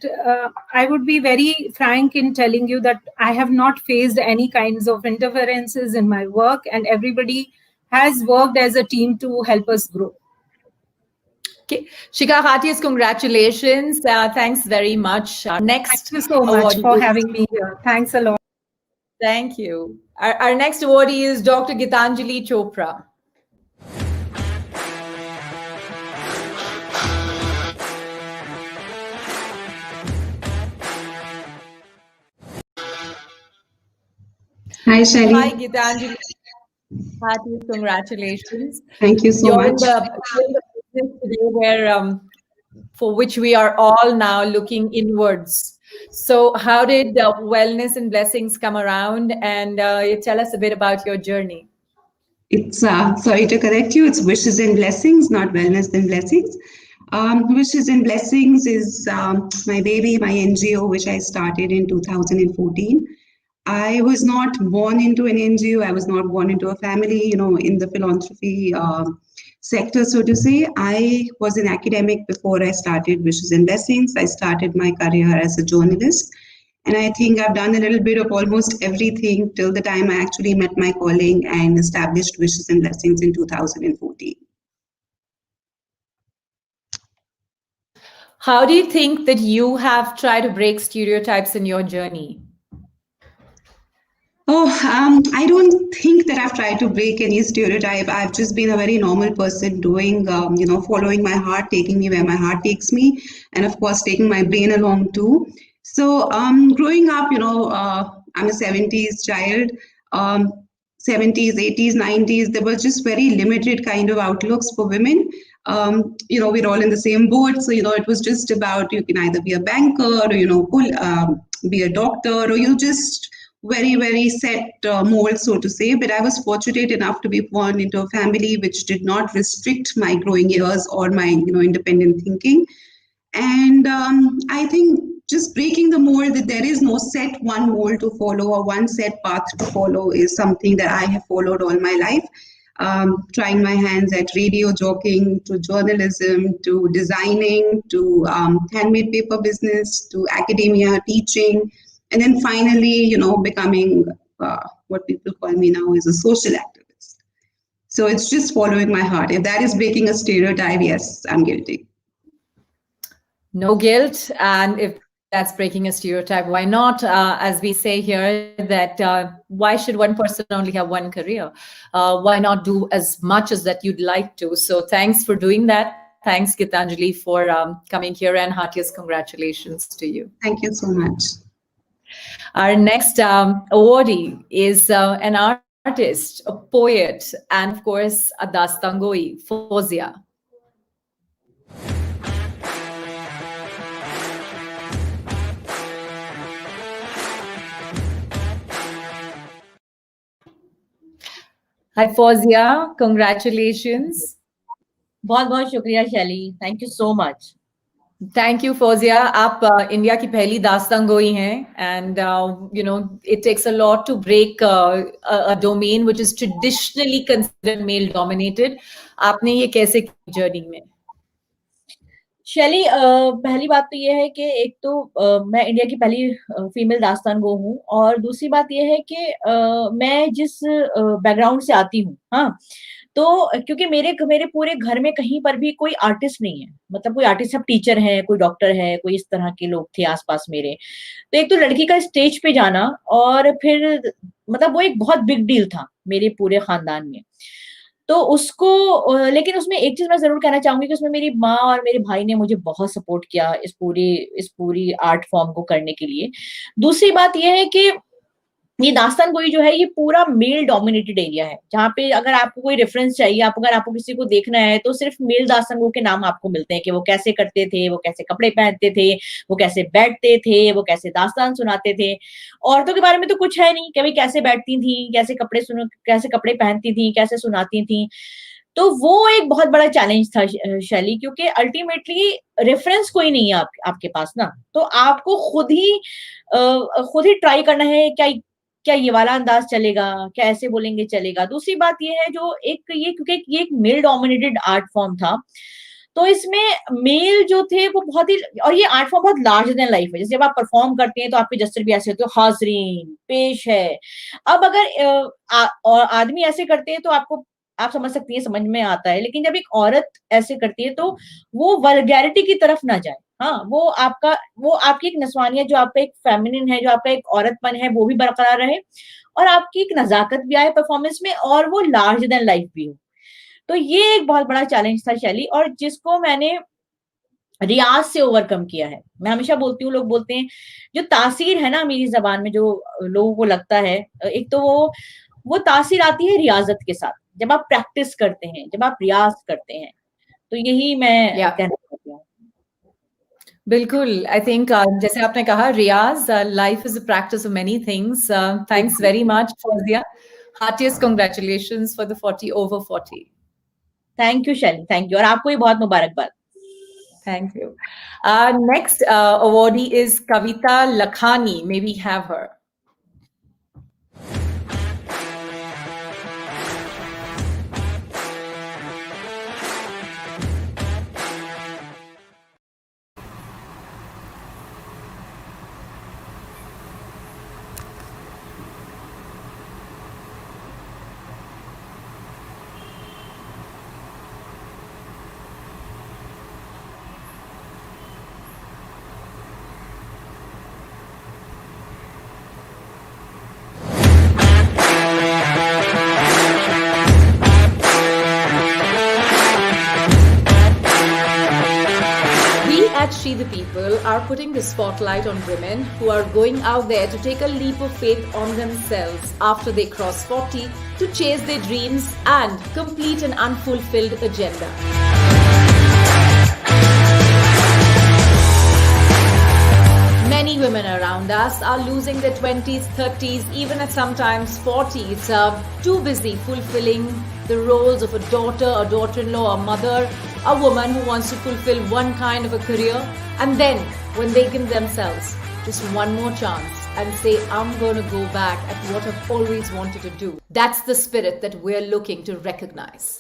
Speaker 13: would be very frank in telling you that I have not faced any kinds of interferences in my work, and everybody has worked as a team to help us grow.
Speaker 1: Okay, Shikha, heartiest congratulations. Thanks very much. Next,
Speaker 13: thank you so much for having me here. Thanks a lot.
Speaker 1: Thank you. Our next awardee is Dr. Geetanjali Chopra.
Speaker 14: Hi, Shelly.
Speaker 1: Hi, Geetanjali. Hearty congratulations.
Speaker 14: Thank you so much.
Speaker 1: You're in the business today where, for which we are all now looking inwards. So how did Wellness and Blessings come around? And tell us a bit about your journey.
Speaker 14: It's, sorry to correct you, it's Wishes and Blessings, not Wellness and Blessings. Wishes and Blessings is my baby, my NGO, which I started in 2014. I was not born into an NGO. I was not born into a family, you know, in the philanthropy sector, so to say. I was an academic before I started Wishes and Blessings. I started my career as a journalist. And I think I've done a little bit of almost everything till the time I actually met my calling and established Wishes and Blessings in 2014.
Speaker 1: How do you think that you have tried to break stereotypes in your journey?
Speaker 14: Oh, I don't think that I've tried to break any stereotype. I've just been a very normal person doing, you know, following my heart, taking me where my heart takes me, and of course, taking my brain along too. So growing up, you know, I'm a 70s child, 70s, 80s, 90s, there was just very limited kind of outlooks for women. You know, we're all in the same boat. So, you know, it was just about you can either be a banker or, you know, be a doctor, or you just very, very set mold, so to say. But I was fortunate enough to be born into a family which did not restrict my growing years or my, you know, independent thinking. And I think just breaking the mold that there is no set one mold to follow or one set path to follow is something that I have followed all my life. trying my hands at radio joking, to journalism, to designing, to handmade paper business, to academia, teaching, and then finally, becoming what people call me now is a social activist. So it's just following my heart. If that is breaking a stereotype, yes, I'm guilty.
Speaker 1: No guilt. And if that's breaking a stereotype, why not? As we say here, that why should one person only have one career? Why not do as much as that you'd like to? So thanks for doing that. Thanks, Geetanjali, for coming here, and heartiest congratulations to you.
Speaker 14: Thank you so much.
Speaker 1: Our next awardee is an artist, a poet, and of course, a Dastangoi, Fouzia. Hi, Fouzia. Congratulations.
Speaker 15: बहुत बहुत शुक्रिया शैली. Thank you so much.
Speaker 1: Thank you, Fouzia. आप India की पहली दास्तांगोई हैं, and it takes a lot to break a domain which is traditionally considered male dominated. आपने ये कैसे की जर्नी में?
Speaker 15: शैली, पहली बात तो ये है कि एक तो मैं इंडिया की पहली फीमेल दास्तांगो हूँ, और दूसरी बात ये है कि मैं जिस बैकग्राउंड से आती हूँ, हाँ, तो क्योंकि मेरे पूरे घर में कहीं पर भी कोई आर्टिस्ट नहीं है, मतलब कोई आर्टिस्ट, सब टीचर है, कोई डॉक्टर है, कोई इस तरह के लोग थे आसपास मेरे. तो एक तो लड़की का स्टेज पे जाना, और फिर मतलब वो एक बहुत बिग डील था मेरे पूरे खानदान में. तो उसको, लेकिन उसमें एक चीज मैं जरूर कहना चाहूंगी कि उसमें मेरी माँ और मेरे भाई ने मुझे बहुत सपोर्ट किया इस पूरी आर्ट फॉर्म को करने के लिए. दूसरी बात यह है कि ये दास्तानगोई जो है, ये पूरा मेल डोमिनेटेड एरिया है, जहाँ पे अगर आपको कोई रेफरेंस चाहिए, अगर आपको किसी को देखना है, तो सिर्फ मेल दास्तानगो के नाम आपको मिलते हैं कि वो कैसे करते थे, वो कैसे कपड़े पहनते थे, वो कैसे बैठते थे, वो कैसे दास्तान सुनाते थे. औरतों के बारे में तो कुछ है नहीं कि भाई कैसे बैठती थी, कैसे कपड़े पहनती थी, कैसे सुनाती थी. तो वो एक बहुत बड़ा चैलेंज था शैली, क्योंकि अल्टीमेटली रेफरेंस कोई नहीं है आपके पास ना, तो आपको खुद ही ट्राई करना है, क्या ये वाला अंदाज चलेगा, क्या ऐसे बोलेंगे चलेगा. दूसरी बात ये है क्योंकि ये एक मेल डोमिनेटेड आर्ट फॉर्म था, तो इसमें मेल जो थे वो बहुत ही, और ये आर्ट फॉर्म बहुत लार्जर देन लाइफ है. जैसे जब आप परफॉर्म करते हैं तो आपके जस्टर भी ऐसे होते हैं, हाजरीन पेश है. अब अगर आदमी ऐसे करते हैं तो आप समझ सकती हैं, समझ में आता है, लेकिन जब एक औरत ऐसे करती है तो वो वल्गैरिटी की तरफ ना जाए. हाँ, वो आपकी एक नस्वानियत, जो आपका एक फेमिनिन है, जो आपका एक औरतपन है, वो भी बरकरार रहे, और आपकी एक नजाकत भी आए परफॉर्मेंस में, और वो लार्जर देन लाइफ भी हो. तो ये एक बहुत बड़ा चैलेंज था शैली, और जिसको मैंने रियाज से ओवरकम किया है. मैं हमेशा बोलती हूँ, लोग बोलते हैं जो तासीर है ना मेरी जबान में, जो लोगों को लगता है, एक तो वो तासीर आती है रियाजत के साथ, जब आप प्रैक्टिस करते हैं, जब आप रियाज करते हैं. तो यही मैं कहना चाहती हूँ.
Speaker 1: बिल्कुल. आई थिंक जैसे आपने कहा, Riyaz, life is a practice of many things. Thanks very much Fauzia. Heartiest congratulations for the 40 over 40.
Speaker 15: Thank you Shaily, thank you, और आपको भी बहुत मुबारकबाद.
Speaker 1: Thank you. Next awardee is Kavita Lakhani. May we have her? She the People are putting the spotlight on women who are going out there to take a leap of faith on themselves after they cross 40 to chase their dreams and complete an unfulfilled agenda. Many women around us are losing their 20s, 30s, even at sometimes 40s, too busy fulfilling the roles of a daughter, a daughter-in-law, a mother, a woman who wants to fulfill one kind of a career, and then when they give themselves just one more chance, and say, I'm going to go back at what I've always wanted to do. That's the spirit that we're looking to recognize.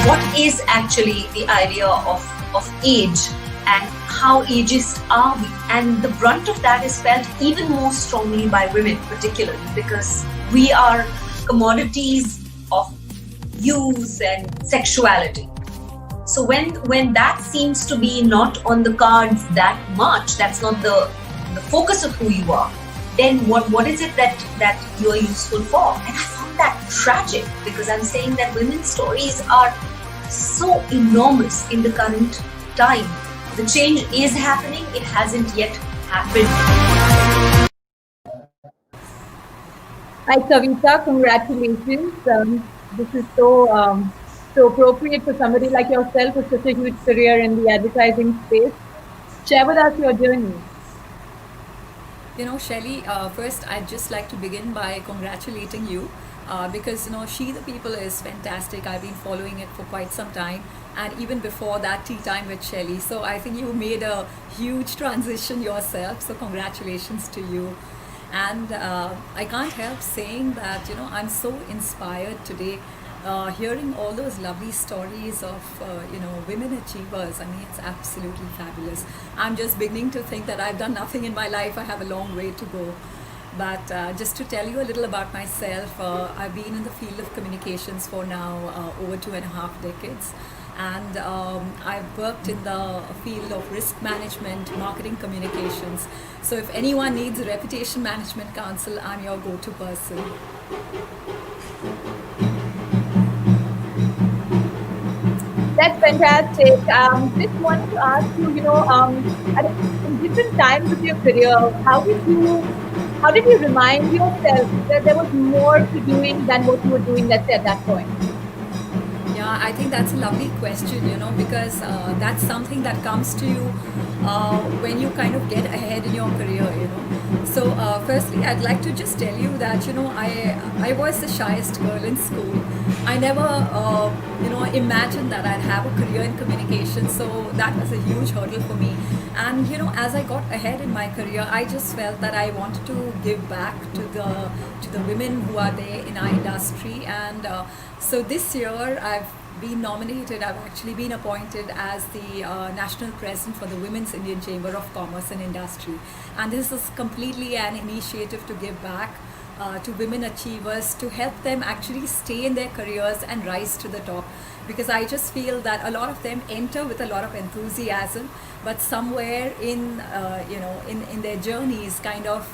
Speaker 2: What is actually the idea of age and how ageist are we? And the brunt of that is felt even more strongly by women, particularly because we are commodities of use and sexuality. So when that seems to be not on the cards that much, that's not the focus of who you are, then what is it that you're useful for? And I found that tragic, because I'm saying that women's stories are so enormous in the current time. The change is happening, it hasn't yet happened.
Speaker 1: Hi Kavita, congratulations. This is so appropriate for somebody like yourself with such a huge career in the advertising space. Share with us your journey.
Speaker 16: You know, Shelly, first I'd just like to begin by congratulating you because, you know, She the People is fantastic. I've been following it for quite some time, and even before that, Tea Time with Shelly. So I think you made a huge transition yourself. So congratulations to you. And I can't help saying that, you know, I'm so inspired today hearing all those lovely stories of, you know, women achievers. I mean, it's absolutely fabulous. I'm just beginning to think that I've done nothing in my life. I have a long way to go. But just to tell you a little about myself, I've been in the field of communications for now over 2.5 decades. And I've worked in the field of risk management, marketing communications. So if anyone needs a reputation management counsel, I'm your go-to person.
Speaker 1: That's fantastic. Just wanted to ask you, you know, at different times of your career, how did you remind yourself that there was more to doing than what you were doing, let's say, at that point?
Speaker 16: Yeah, I think that's a lovely question, you know, because that's something that comes to you when you kind of get ahead in your career, you know. So firstly, I'd like to just tell you that, you know, I was the shyest girl in school. I never, you know, imagined that I'd have a career in communication. So that was a huge hurdle for me. And, you know, as I got ahead in my career, I just felt that I wanted to give back to the women who are there in our industry. And so this year, I've been nominated, I've actually been appointed as the National President for the Women's Indian Chamber of Commerce and Industry. And this is completely an initiative to give back to women achievers, to help them actually stay in their careers and rise to the top. Because I just feel that a lot of them enter with a lot of enthusiasm, but somewhere in, you know, in their journeys kind of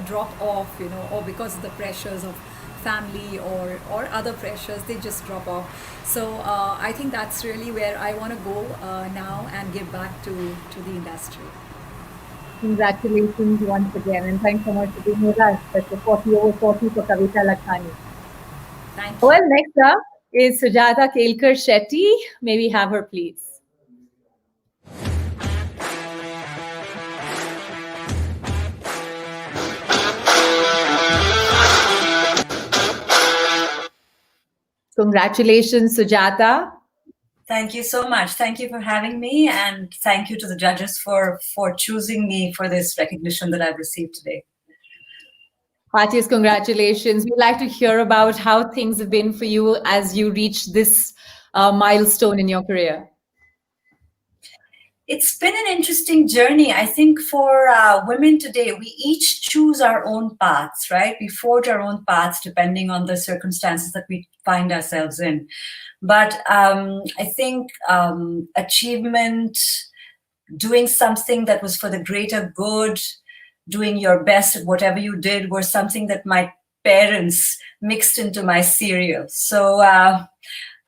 Speaker 16: drop off, you know, or because of the pressures of family or other pressures, they just drop off. So I think that's really where I want to go now and give back to the industry.
Speaker 1: Congratulations once again, and thanks so much for being with us. That's a 40 over 40 for Kavita Lakhani.
Speaker 16: Thank you.
Speaker 1: Well, next up is Sujata Kelkar Shetty. May we have her, please? Congratulations, Sujata.
Speaker 17: Thank you so much. Thank you for having me, and thank you to the judges for choosing me for this recognition that I've received today.
Speaker 1: Heartiest congratulations. We'd like to hear about how things have been for you as you reach this milestone in your career.
Speaker 17: It's been an interesting journey. I think for women today, we each choose our own paths, right? We forge our own paths depending on the circumstances that we find ourselves in. But I think achievement, doing something that was for the greater good, doing your best at whatever you did, were something that my parents mixed into my cereal. So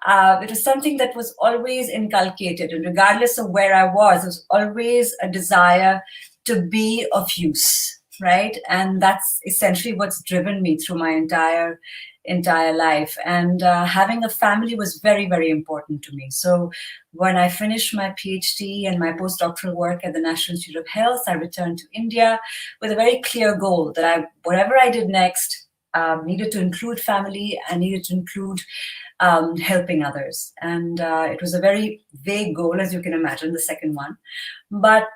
Speaker 17: it was something that was always inculcated, and regardless of where I was, there was always a desire to be of use, right? And that's essentially what's driven me through my entire entire life. And having a family was very, very important to me. So when I finished my PhD and my postdoctoral work at the National Institute of Health, I returned to India with a very clear goal that whatever I did next needed to include family and needed to include helping others. And it was a very vague goal, as you can imagine, the second one. But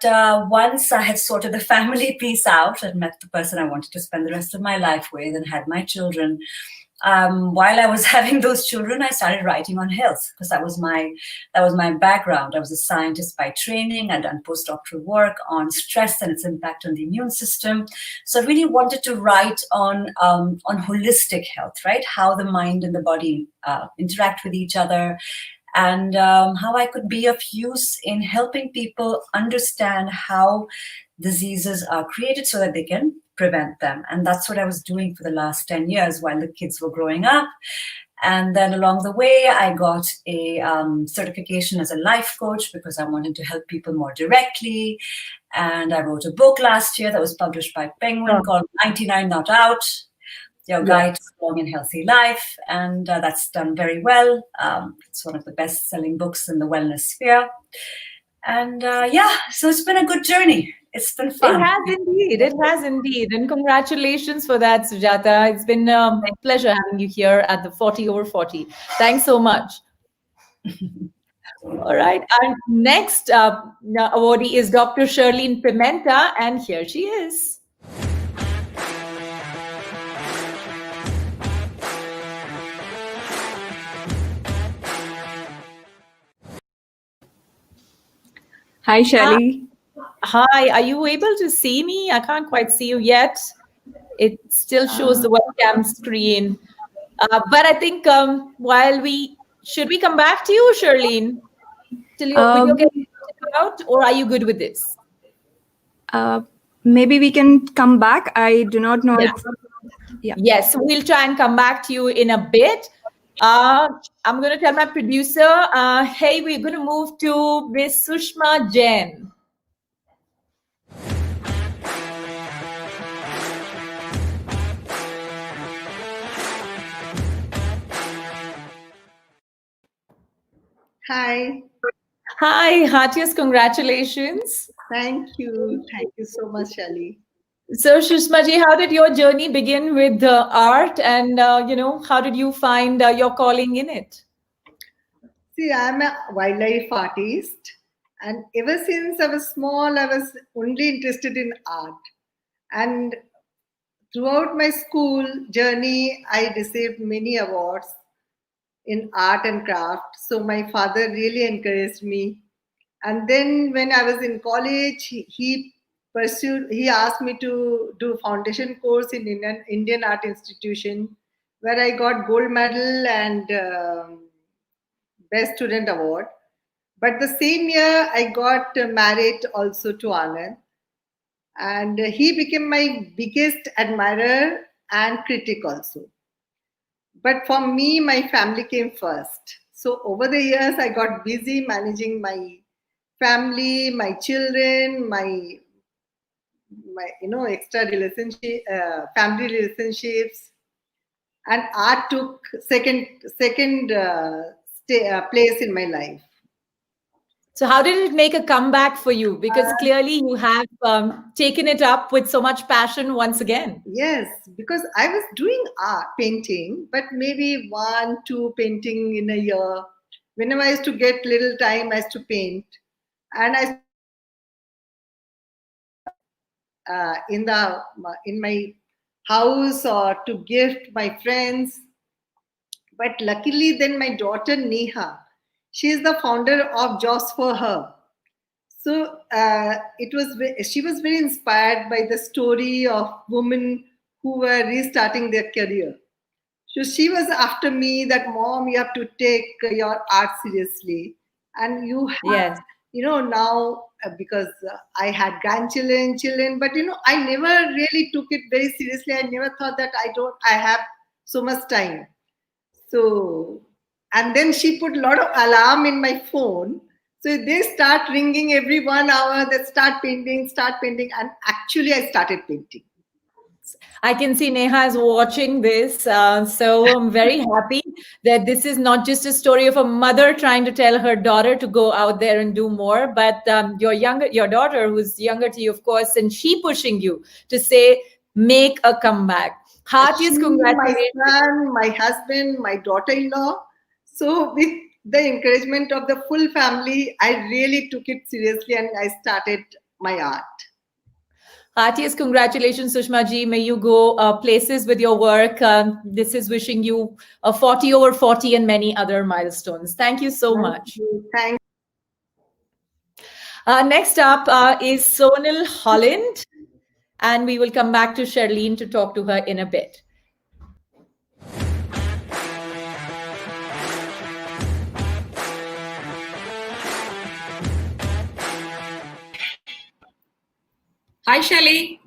Speaker 17: once I had sorted the family piece out and met the person I wanted to spend the rest of my life with and had my children, while I was having those children, I started writing on health because that was my background. I was a scientist by training. I'd done postdoctoral work on stress and its impact on the immune system. So I really wanted to write on holistic health, right? How the mind and the body interact with each other, and how I could be of use in helping people understand how diseases are created so that they can prevent them. And that's what I was doing for the last 10 years while the kids were growing up. And then along the way, I got a certification as a life coach because I wanted to help people more directly. And I wrote a book last year that was published by Penguin called 99 Not Out, Your Guide to a Long and Healthy Life. And that's done very well. It's one of the best-selling books in the wellness sphere. And so it's been a good journey. It's been fun.
Speaker 1: It has indeed. It has indeed. And congratulations for that, Sujata. It's been a pleasure having you here at the 40 over 40. Thanks so much. All right. Our next awardee is Dr. Shirlene Pimenta, and here she is.
Speaker 18: Hi, Shelly.
Speaker 1: Hi, are you able to see me? I can't quite see you yet. It still shows the webcam screen. But I think should we come back to you, Shirlene? Till you're getting out, or are you good with this?
Speaker 18: Maybe we can come back. I do not know.
Speaker 1: Yes, so we'll try and come back to you in a bit. I'm going to tell my producer, hey, we're going to move to Miss Sushma Jain.
Speaker 19: Hi.
Speaker 1: Hi, heartiest congratulations.
Speaker 19: Thank you. Thank you so much, Shelly.
Speaker 1: So, Sushma ji, how did your journey begin with art, and how did you find your calling in it?
Speaker 19: See, I'm a wildlife artist, and ever since I was small, I was only interested in art. And throughout my school journey, I received many awards in art and craft. So my father really encouraged me. And then when I was in college, he asked me to do foundation course in Indian Art Institution, where I got gold medal and best student award. But the same year I got married also to Anand, and he became my biggest admirer and critic also. But for me, my family came first. So over the years, I got busy managing my family, my children, my extra relationship, family relationships, and art took second place in my life.
Speaker 1: So how did it make a comeback for you? Because clearly you have taken it up with so much passion once again.
Speaker 19: Yes, because I was doing art, painting, but maybe 1-2 painting in a year. Whenever I used to get little time, I used to paint. And in my house or to gift my friends. But luckily then my daughter Neha, she is the founder of Jobs for Her. So she was very inspired by the story of women who were restarting their career. So she was after me that, Mom, you have to take your art seriously. And you have, now because I had children, but I never really took it very seriously. I never thought that I have so much time. So, and then she put a lot of alarm in my phone. So they start ringing every 1 hour, they start painting, and actually I started painting.
Speaker 1: I can see Neha is watching this. So I'm very happy that this is not just a story of a mother trying to tell her daughter to go out there and do more, but your daughter who's younger to you, of course, and she pushing you to say, make a comeback. Heartiest congratulations.
Speaker 19: My son, my husband, my daughter-in-law. So with the encouragement of the full family, I really took it seriously and I started my art.
Speaker 1: Heartiest congratulations, Sushma ji. May you go places with your work. This is wishing you a 40 over 40 and many other milestones. Thank you so much.
Speaker 19: Thank
Speaker 1: Next up is Sonal Holland, and we will come back to Charlene to talk to her in a bit.
Speaker 20: Hi, Shelly.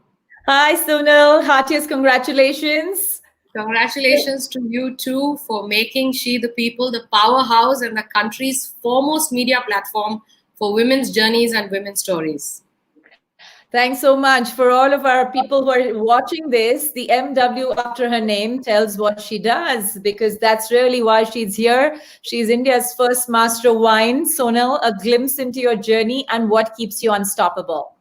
Speaker 1: Hi, Sonal. Heartiest congratulations.
Speaker 20: Congratulations to you too for making She the People the powerhouse and the country's foremost media platform for women's journeys and women's stories.
Speaker 1: Thanks so much. For all of our people who are watching this, the MW after her name tells what she does, because that's really why she's here. She's India's first master of wine. Sonal, a glimpse into your journey and what keeps you unstoppable.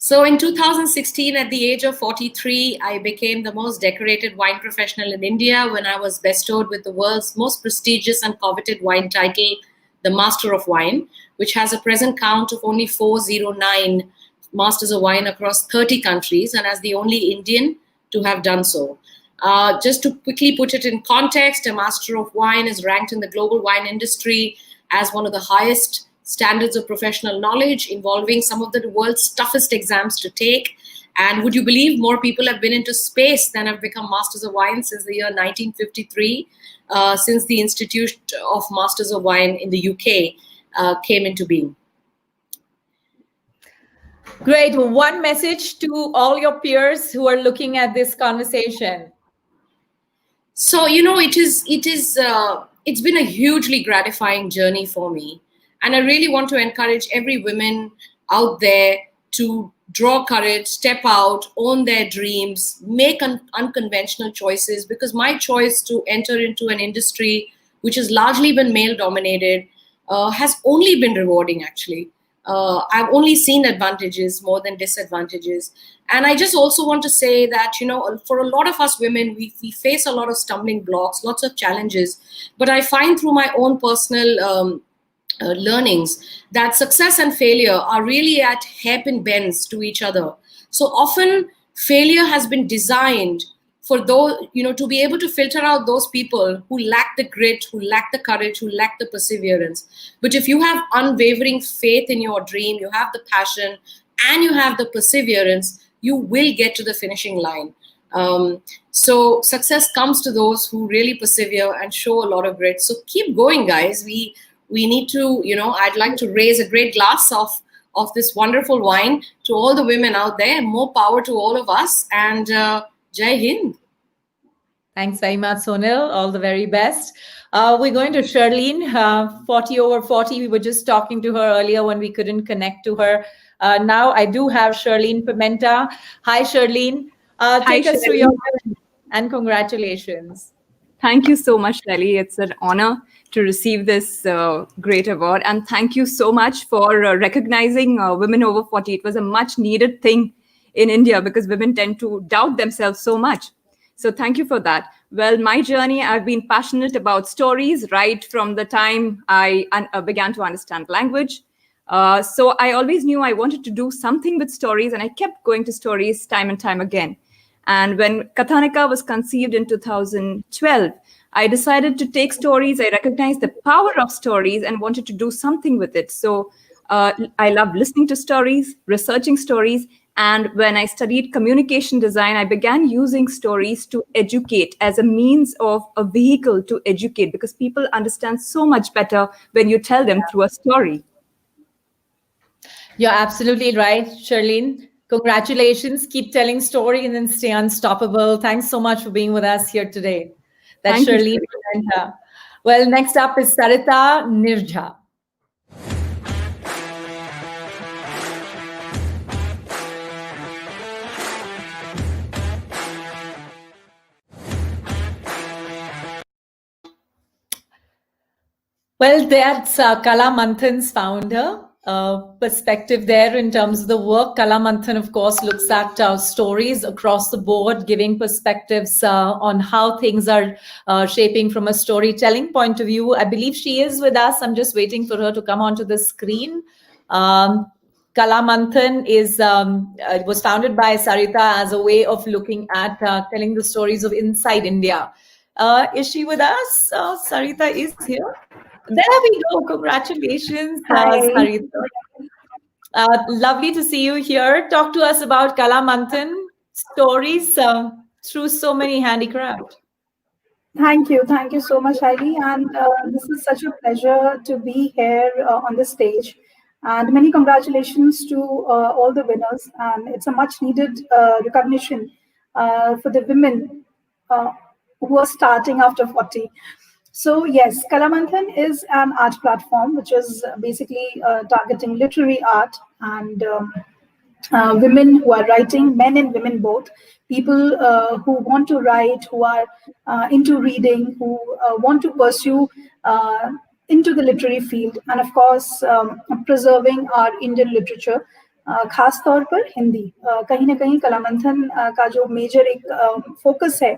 Speaker 20: So in 2016, at the age of 43, I became the most decorated wine professional in India when I was bestowed with the world's most prestigious and coveted wine title, the Master of Wine, which has a present count of only 409 Masters of Wine across 30 countries, and as the only Indian to have done so. Just to quickly put it in context, a Master of Wine is ranked in the global wine industry as one of the highest standards of professional knowledge, involving some of the world's toughest exams to take. And would you believe more people have been into space than have become Masters of Wine since the year 1953, since the Institute of Masters of Wine in the UK came into being.
Speaker 1: Great. One message to all your peers who are looking at this conversation.
Speaker 20: So, you know, it's been a hugely gratifying journey for me. And I really want to encourage every woman out there to draw courage, step out, own their dreams, make unconventional choices, because my choice to enter into an industry which has largely been male dominated has only been rewarding, actually. I've only seen advantages more than disadvantages. And I just also want to say that, you know, for a lot of us women, we face a lot of stumbling blocks, lots of challenges. But I find through my own personal learnings that success and failure are really at hairpin bends to each other. So often failure has been designed for those, you know, to be able to filter out those people who lack the grit, who lack the courage, who lack the perseverance. But if you have unwavering faith in your dream, you have the passion and you have the perseverance, you will get to the finishing line. So success comes to those who really persevere and show a lot of grit. So keep going, guys. We need to, you know, I'd like to raise a great glass of this wonderful wine to all the women out there. More power to all of us, and Jai Hind.
Speaker 1: Thanks very much, Sonal. All the very best. We're going to Charlene, 40 over 40. We were just talking to her earlier when we couldn't connect to her. Now I do have Charlene Pimenta. Hi, Charlene. Take us through your journey and congratulations.
Speaker 18: Thank you so much, Shelly. It's an honor to receive this great award. And thank you so much for recognizing women over 40. It was a much needed thing in India because women tend to doubt themselves so much. So thank you for that. Well, my journey, I've been passionate about stories right from the time I began to understand language. So I always knew I wanted to do something with stories, and I kept going to stories time and time again. And when Kathanika was conceived in 2012, I decided to take stories. I recognized the power of stories and wanted to do something with it. So I love listening to stories, researching stories. And when I studied communication design, I began using stories to educate as a means of a vehicle to educate, because people understand so much better when you tell them through a story.
Speaker 1: You're absolutely right, Charlene. Congratulations. Keep telling story and then stay unstoppable. Thanks so much for being with us here today. That's Charlene. Well, next up is Sarita Nirja. Well, that's Kala Manthan's founder perspective there in terms of the work. Kala Manthan, of course, looks at stories across the board, giving perspectives on how things are shaping from a storytelling point of view. I believe she is with us. I'm just waiting for her to come onto the screen. Kala Manthan was founded by Sarita as a way of looking at telling the stories of inside India. Is she with us? Sarita is here. There we go. Congratulations,
Speaker 7: Hi.
Speaker 1: Sarita. Lovely to see you here. Talk to us about Kala Manthan stories through so many handicraft.
Speaker 21: Thank you so much, Heidi. And this is such a pleasure to be here on the stage. And many congratulations to all the winners. And it's a much needed recognition for the women who are starting after 40. So yes, Kalamanthan is an art platform which is basically targeting literary art and women who are writing, men and women both, people who want to write, who are into reading, who want to pursue into the literary field, and of course preserving our Indian literature. खास तौर पर हिंदी कहीं ना कहीं कलामंथन का जो major एक focus है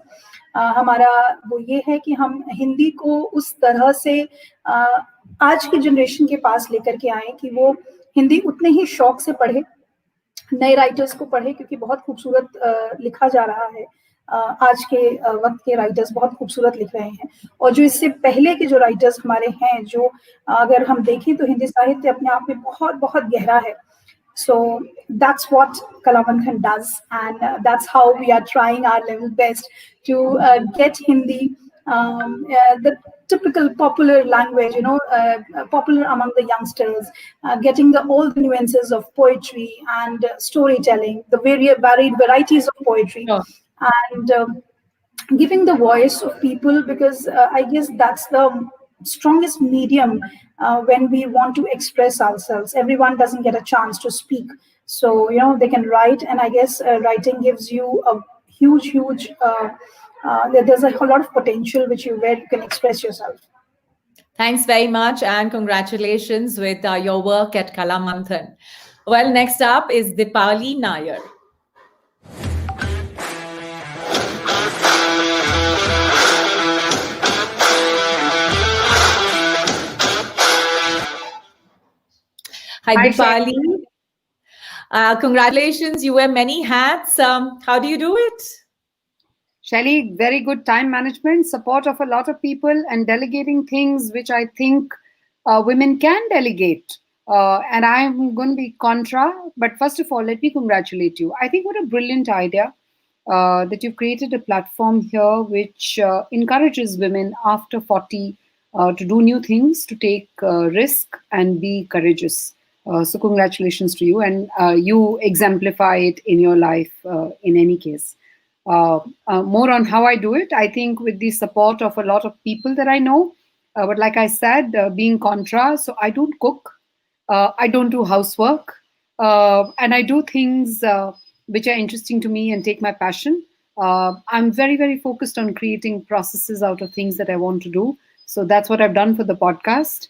Speaker 21: हमारा वो ये है कि हम हिंदी को उस तरह से आज की जनरेशन के पास लेकर के आए कि वो हिंदी उतने ही शौक से पढ़े, नए राइटर्स को पढ़े, क्योंकि बहुत खूबसूरत लिखा जा रहा है। आज के वक्त के राइटर्स बहुत खूबसूरत लिख रहे हैं, और जो इससे पहले के जो राइटर्स हमारे हैं, जो अगर हम देखें तो हिंदी साहित्य अपने आप में बहुत बहुत गहरा है. So that's what Kalamanthan does, and that's how we are trying our level best to get Hindi, the typical popular language, popular among the youngsters, getting all the nuances of poetry and storytelling, the varied varieties of poetry, and giving the voice of people, because I guess that's the strongest medium when we want to express ourselves. Everyone doesn't get a chance to speak, so they can write, and I guess writing gives you a huge there's a lot of potential where you can express yourself.
Speaker 1: Thanks very much, and congratulations with your work at Kalamanthan. Well, next up is Dipali Nair. Hi, Dipali. Congratulations. You wear many hats. How do you do it?
Speaker 22: Shelly, very good time management, support of a lot of people, and delegating things which I think women can delegate. And I'm going to be contra. But first of all, let me congratulate you. I think what a brilliant idea that you've created a platform here which encourages women after 40 to do new things, to take risk and be courageous. So congratulations to you, and you exemplify it in your life in any case. More on how I do it, I think with the support of a lot of people that I know, but like I said, being contra, so I don't cook, I don't do housework, and I do things which are interesting to me and take my passion. I'm very focused on creating processes out of things that I want to do. So that's what I've done for the podcast.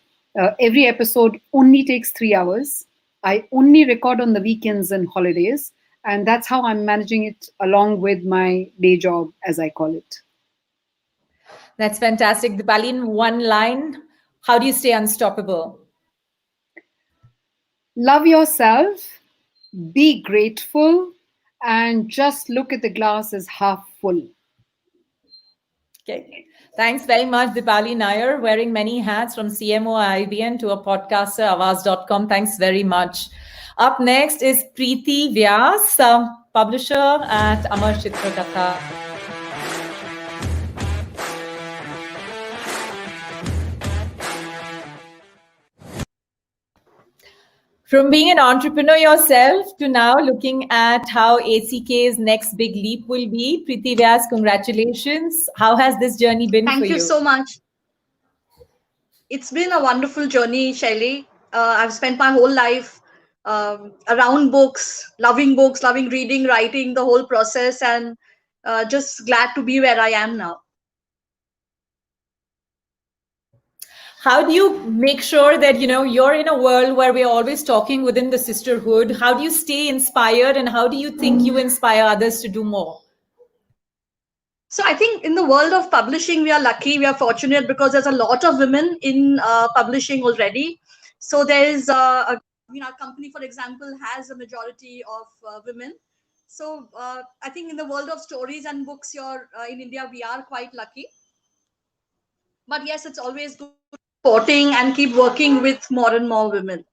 Speaker 22: Every episode only takes 3 hours. I only record on the weekends and holidays. And that's how I'm managing it along with my day job, as I call it.
Speaker 1: That's fantastic. Dipali, in one line, how do you stay unstoppable?
Speaker 22: Love yourself, be grateful, and just look at the glass as half full.
Speaker 1: Okay. Thanks very much, Dipali Nair, wearing many hats from CMO IBN to a podcaster, Avaz.com. Thanks very much. Up next is Preeti Vyas, publisher at Amar Chitra Katha. From being an entrepreneur yourself to now looking at how ACK's next big leap will be, Preeti Vyas, congratulations. How has this journey been for you?
Speaker 2: Thank you so much. It's been a wonderful journey, Shaili. I've spent my whole life around books, loving reading, writing, the whole process, and just glad to be where I am now.
Speaker 1: How do you make sure that, you're in a world where we're always talking within the sisterhood? How do you stay inspired, and how do you think you inspire others to do more?
Speaker 3: So I think in the world of publishing, we are lucky, we are fortunate because there's a lot of women in publishing already. So there is, our company, for example, has a majority of women. So I think in the world of stories and books, in India, we are quite lucky. But yes, it's always good supporting and keep working with more and more women.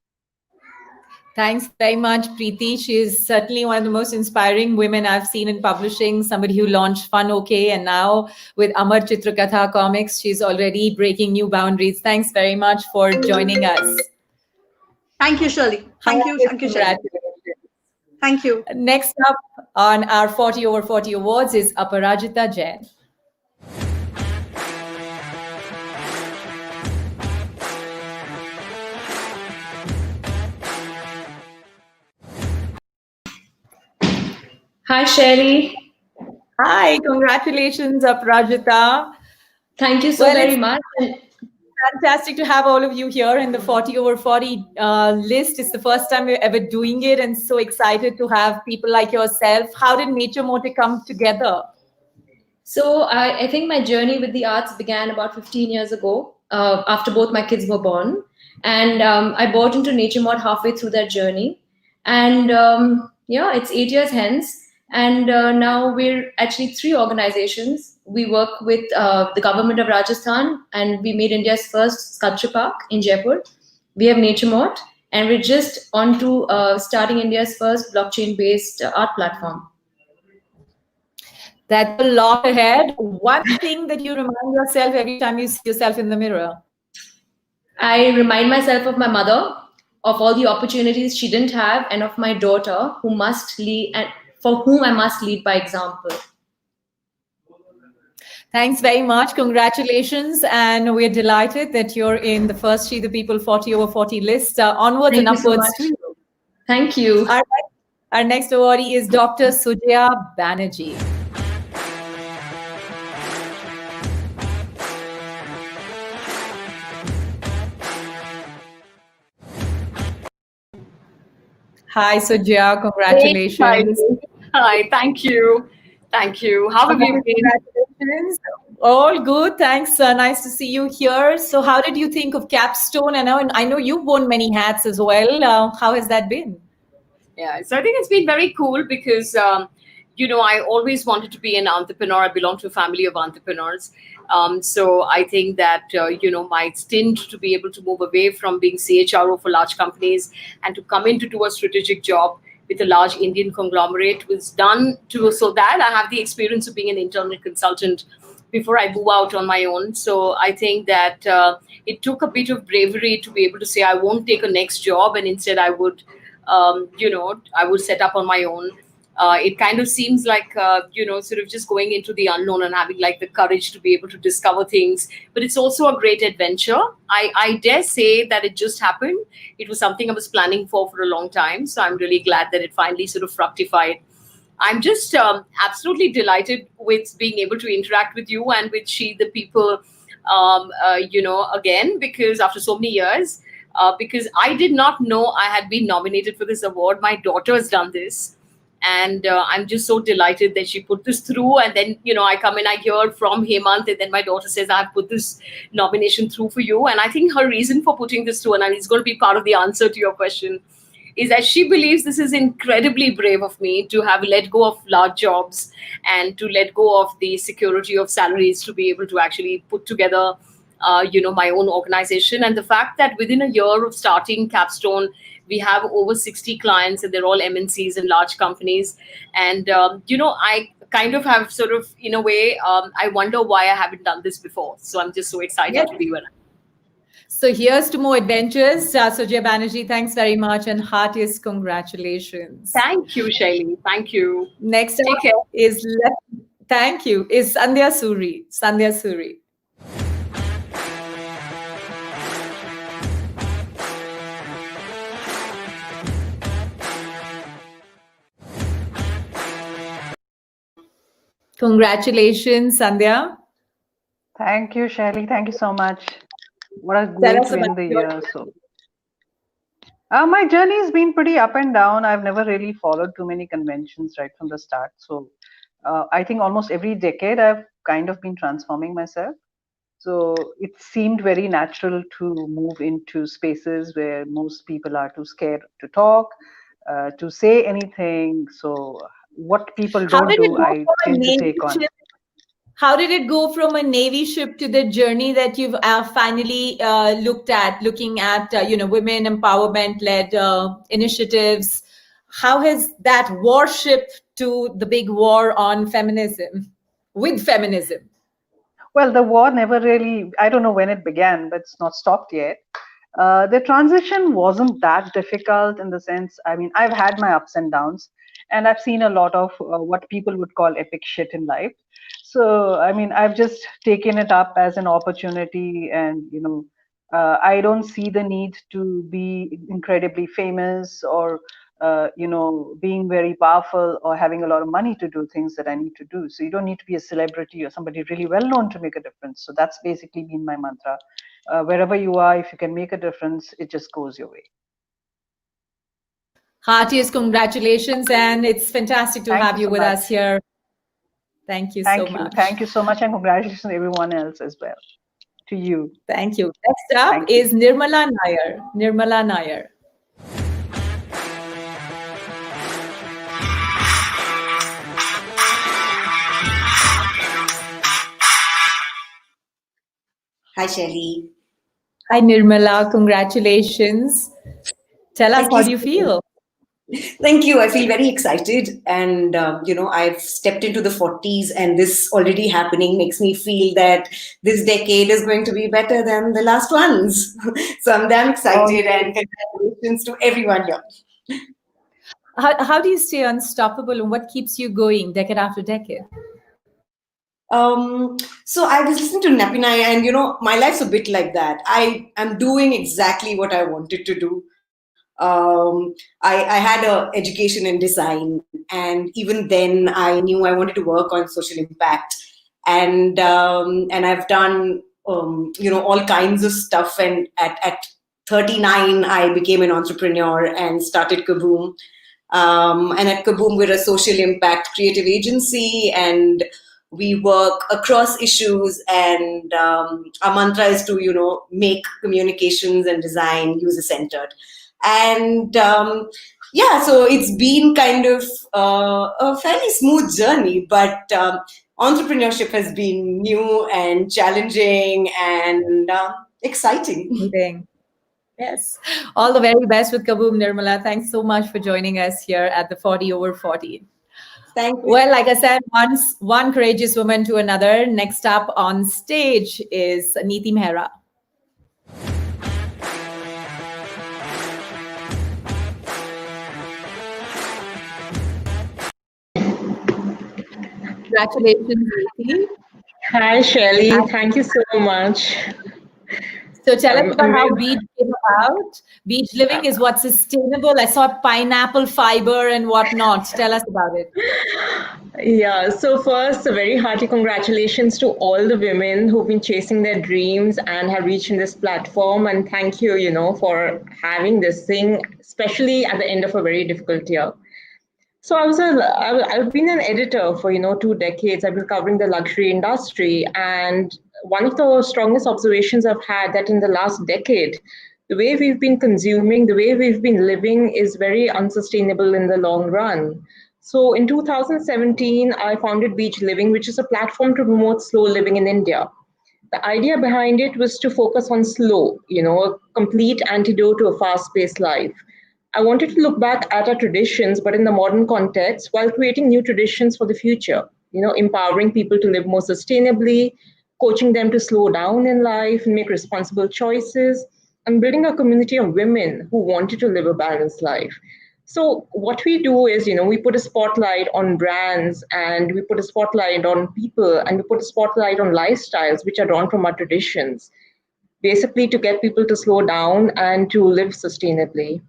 Speaker 1: Thanks very much, Preeti. She is certainly one of the most inspiring women I've seen in publishing, somebody who launched Fun OK, and now with Amar Chitrakatha Comics, she's already breaking new boundaries. Thanks very much for joining us.
Speaker 3: Thank you, Shirley. Thank you, Shirley. Thank you.
Speaker 1: Next up on our 40 over 40 awards is Aparajita Jain.
Speaker 4: Hi, Sherry.
Speaker 1: Hi, congratulations, Aparajita.
Speaker 4: Thank you so very much.
Speaker 1: Fantastic to have all of you here in the 40 over 40 list. It's the first time we're ever doing it, and so excited to have people like yourself. How did Nature Mote come together?
Speaker 4: So I think my journey with the arts began about 15 years ago, after both my kids were born. And I bought into Nature Mod halfway through that journey. And it's 8 years hence. And now we're actually 3 organizations. We work with the government of Rajasthan, and we made India's first sculpture park in Jaipur. We have Nature Mod, and we're just on to starting India's first blockchain-based art platform.
Speaker 1: That's a lot ahead. One thing that you remind yourself every time you see yourself in the mirror?
Speaker 4: I remind myself of my mother, of all the opportunities she didn't have, and of my daughter, who must lead, and for whom I must lead by example.
Speaker 1: Thanks very much. Congratulations. And we're delighted that you're in the first She the People 40 over 40 list. Onwards
Speaker 4: Thank
Speaker 1: and
Speaker 4: you so
Speaker 1: upwards
Speaker 4: much.
Speaker 1: to you.
Speaker 4: Thank you.
Speaker 1: Our next awardee is Dr. Sujata Banerjee. Hi, Sujata. Congratulations.
Speaker 23: Hi, thank you. Thank you. How have you been?
Speaker 1: Congratulations. All good. Thanks. Nice to see you here. So how did you think of Capstone? And I know you've worn many hats as well. How has that been?
Speaker 23: Yeah, so I think it's been very cool because, I always wanted to be an entrepreneur. I belong to a family of entrepreneurs. So I think that, my stint to be able to move away from being CHRO for large companies and to come in to do a strategic job with a large Indian conglomerate was done so that I have the experience of being an internal consultant before I move out on my own. So I think that it took a bit of bravery to be able to say I won't take a next job, and instead I would, I would set up on my own. It kind of seems like, sort of just going into the unknown and having like the courage to be able to discover things. But it's also a great adventure. I dare say that it just happened. It was something I was planning for a long time. So I'm really glad that it finally sort of fructified. I'm just absolutely delighted with being able to interact with you and with She the People, again, because after so many years, because I did not know I had been nominated for this award. My daughter has done this. And I'm just so delighted that she put this through. And then, I come in, I hear from Hemant, and then my daughter says, I've put this nomination through for you. And I think her reason for putting this through, and it's going to be part of the answer to your question, is that she believes this is incredibly brave of me to have let go of large jobs and to let go of the security of salaries to be able to actually put together, my own organization. And the fact that within a year of starting Capstone, we have over 60 clients, and they're all MNCs and large companies. And, I kind of have sort of, in a way, I wonder why I haven't done this before. So I'm just so excited to be with her.
Speaker 1: So here's to more adventures. Sujata Banerjee, thanks very much, and heartiest congratulations.
Speaker 23: Thank you, Shaili. Thank you.
Speaker 1: Next up is Sandhya Suri. Sandhya Suri. Congratulations, Sandhya.
Speaker 24: Thank you, Shirley. Thank you so much.
Speaker 5: what are
Speaker 1: Tell
Speaker 5: going
Speaker 1: us
Speaker 5: to
Speaker 1: about
Speaker 5: end the
Speaker 1: your
Speaker 5: year. So my journey has been pretty up and down. I've never really followed too many conventions right from the start. So I think almost every decade I've kind of been transforming myself. So it seemed very natural to move into spaces where most people are too scared to talk, to say anything. So what people
Speaker 1: How
Speaker 5: don't
Speaker 1: did it
Speaker 5: do,
Speaker 1: go
Speaker 5: I
Speaker 1: from a
Speaker 5: tend to
Speaker 1: Navy
Speaker 5: take on.
Speaker 1: ship? How did it go from a Navy ship to the journey that you've finally looking at, women empowerment-led initiatives? How has that warship to the big war on feminism, with feminism?
Speaker 5: Well, the war never really, I don't know when it began, but it's not stopped yet. The transition wasn't that difficult in the sense, I mean, I've had my ups and downs, and I've seen a lot of what people would call epic shit in life. So, I mean, I've just taken it up as an opportunity, and, I don't see the need to be incredibly famous or being very powerful or having a lot of money to do things that I need to do. So you don't need to be a celebrity or somebody really well known to make a difference. So that's basically been my mantra. Wherever you are, if you can make a difference, it just goes your way.
Speaker 1: Heartiest congratulations, and it's fantastic to
Speaker 5: Thank
Speaker 1: have
Speaker 5: you
Speaker 1: you
Speaker 5: so
Speaker 1: with
Speaker 5: much.
Speaker 1: us here. Thank you so much.
Speaker 5: Thank you so much, and congratulations to everyone else as well. To you.
Speaker 1: Thank you. Next up is Nirmala Nair. Nirmala Nair.
Speaker 6: Hi, Shelly.
Speaker 1: Hi, Nirmala. Congratulations. Tell us, how do you feel?
Speaker 6: Thank you. I feel very excited. And, I've stepped into the 40s, and this already happening makes me feel that this decade is going to be better than the last ones. So I'm damn excited, and congratulations to everyone here.
Speaker 1: How do you stay unstoppable, and what keeps you going decade after decade?
Speaker 6: So I was listening to Nappinai, and my life's a bit like that. I am doing exactly what I wanted to do. I had a education in design, and even then I knew I wanted to work on social impact, and I've done all kinds of stuff. And at 39 I became an entrepreneur and started Kaboom. And at Kaboom, we're a social impact creative agency, and we work across issues. And our mantra is to make communications and design user centered. And so it's been kind of a fairly smooth journey, but entrepreneurship has been new and challenging and exciting.
Speaker 1: Yes. All the very best with Kaboom, Nirmala. Thanks so much for joining us here at the 40 over 40.
Speaker 6: Thank you.
Speaker 1: Well, like I said, one courageous woman to another. Next up on stage is Neeti Mehra. Congratulations, Neeti.
Speaker 8: Hi, Shelly. Thank you so much.
Speaker 1: So tell us about how Beach came about. Beach living is what sustainable. I saw pineapple fiber and whatnot. Tell us about it.
Speaker 8: Yeah, so first, a very hearty congratulations to all the women who've been chasing their dreams and have reached this platform. And thank you, for having this thing, especially at the end of a very difficult year. So I've been an editor for 2 decades. I've been covering the luxury industry, and one of the strongest observations I've had that in the last decade, the way we've been consuming, the way we've been living is very unsustainable in the long run. So in 2017, I founded Beach Living, which is a platform to promote slow living in India. The idea behind it was to focus on slow, a complete antidote to a fast-paced life. I wanted to look back at our traditions, but in the modern context, while creating new traditions for the future, empowering people to live more sustainably, coaching them to slow down in life and make responsible choices, and building a community of women who wanted to live a balanced life. So what we do is, we put a spotlight on brands, and we put a spotlight on people, and we put a spotlight on lifestyles which are drawn from our traditions, basically to get people to slow down and to live sustainably.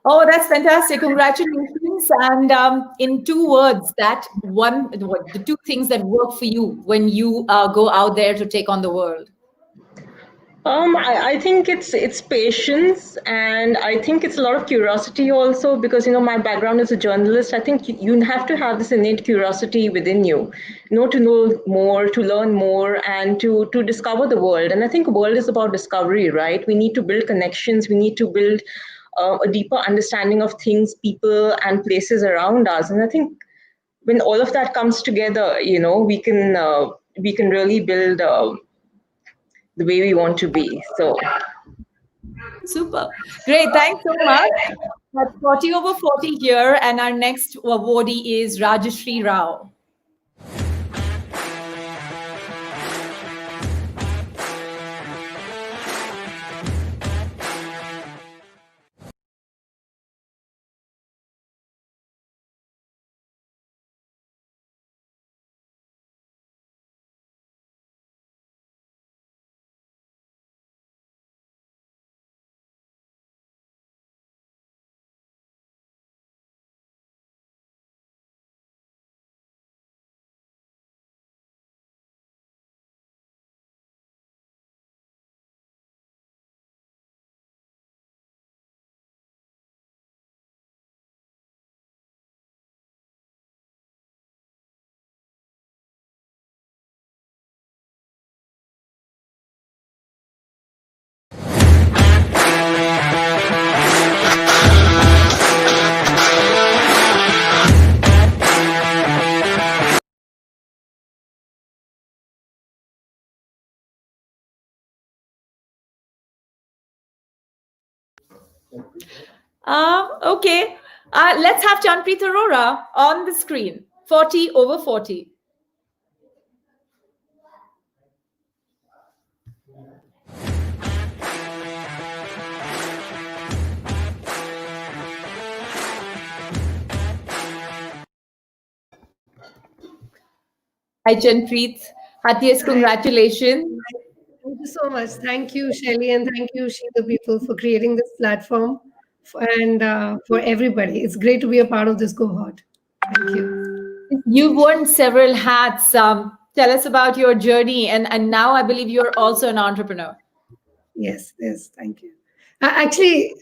Speaker 1: Oh, that's fantastic. Congratulations. And in 2 words, the two things that work for you when you go out there to take on the world.
Speaker 8: I think it's patience, and I think it's a lot of curiosity also, because my background as a journalist. I think you have to have this innate curiosity within you, to know more, to learn more, and to discover the world. And I think the world is about discovery, right? We need to build connections. We need to build a deeper understanding of things, people, and places around us. And I think when all of that comes together, we can really build the way we want to be. So
Speaker 1: super. Great. Thanks so much. That's 40 over 40 here. And our next awardee is Rajishri Rao. Okay. Let's have Janpreet Arora on the screen. 40 over 40. Hi, Janpreet. Heartiest congratulations.
Speaker 9: Thank you so much. Thank you, Shelly, and thank you, Shilpa people, for creating this platform and for everybody. It's great to be a part of this cohort. Thank you.
Speaker 1: You've worn several hats. Tell us about your journey. And now I believe you're also an entrepreneur.
Speaker 9: Yes, thank you. Actually,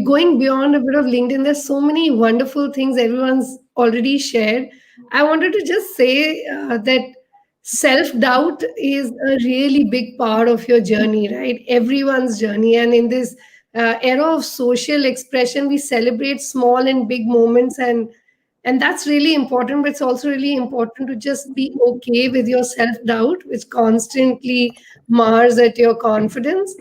Speaker 9: going beyond a bit of LinkedIn, there's so many wonderful things everyone's already shared. I wanted to just say that self-doubt is a really big part of your journey, right? Everyone's journey. And in this era of social expression, we celebrate small and big moments, and that's really important. But it's also really important to just be okay with your self-doubt, which constantly mars at your confidence.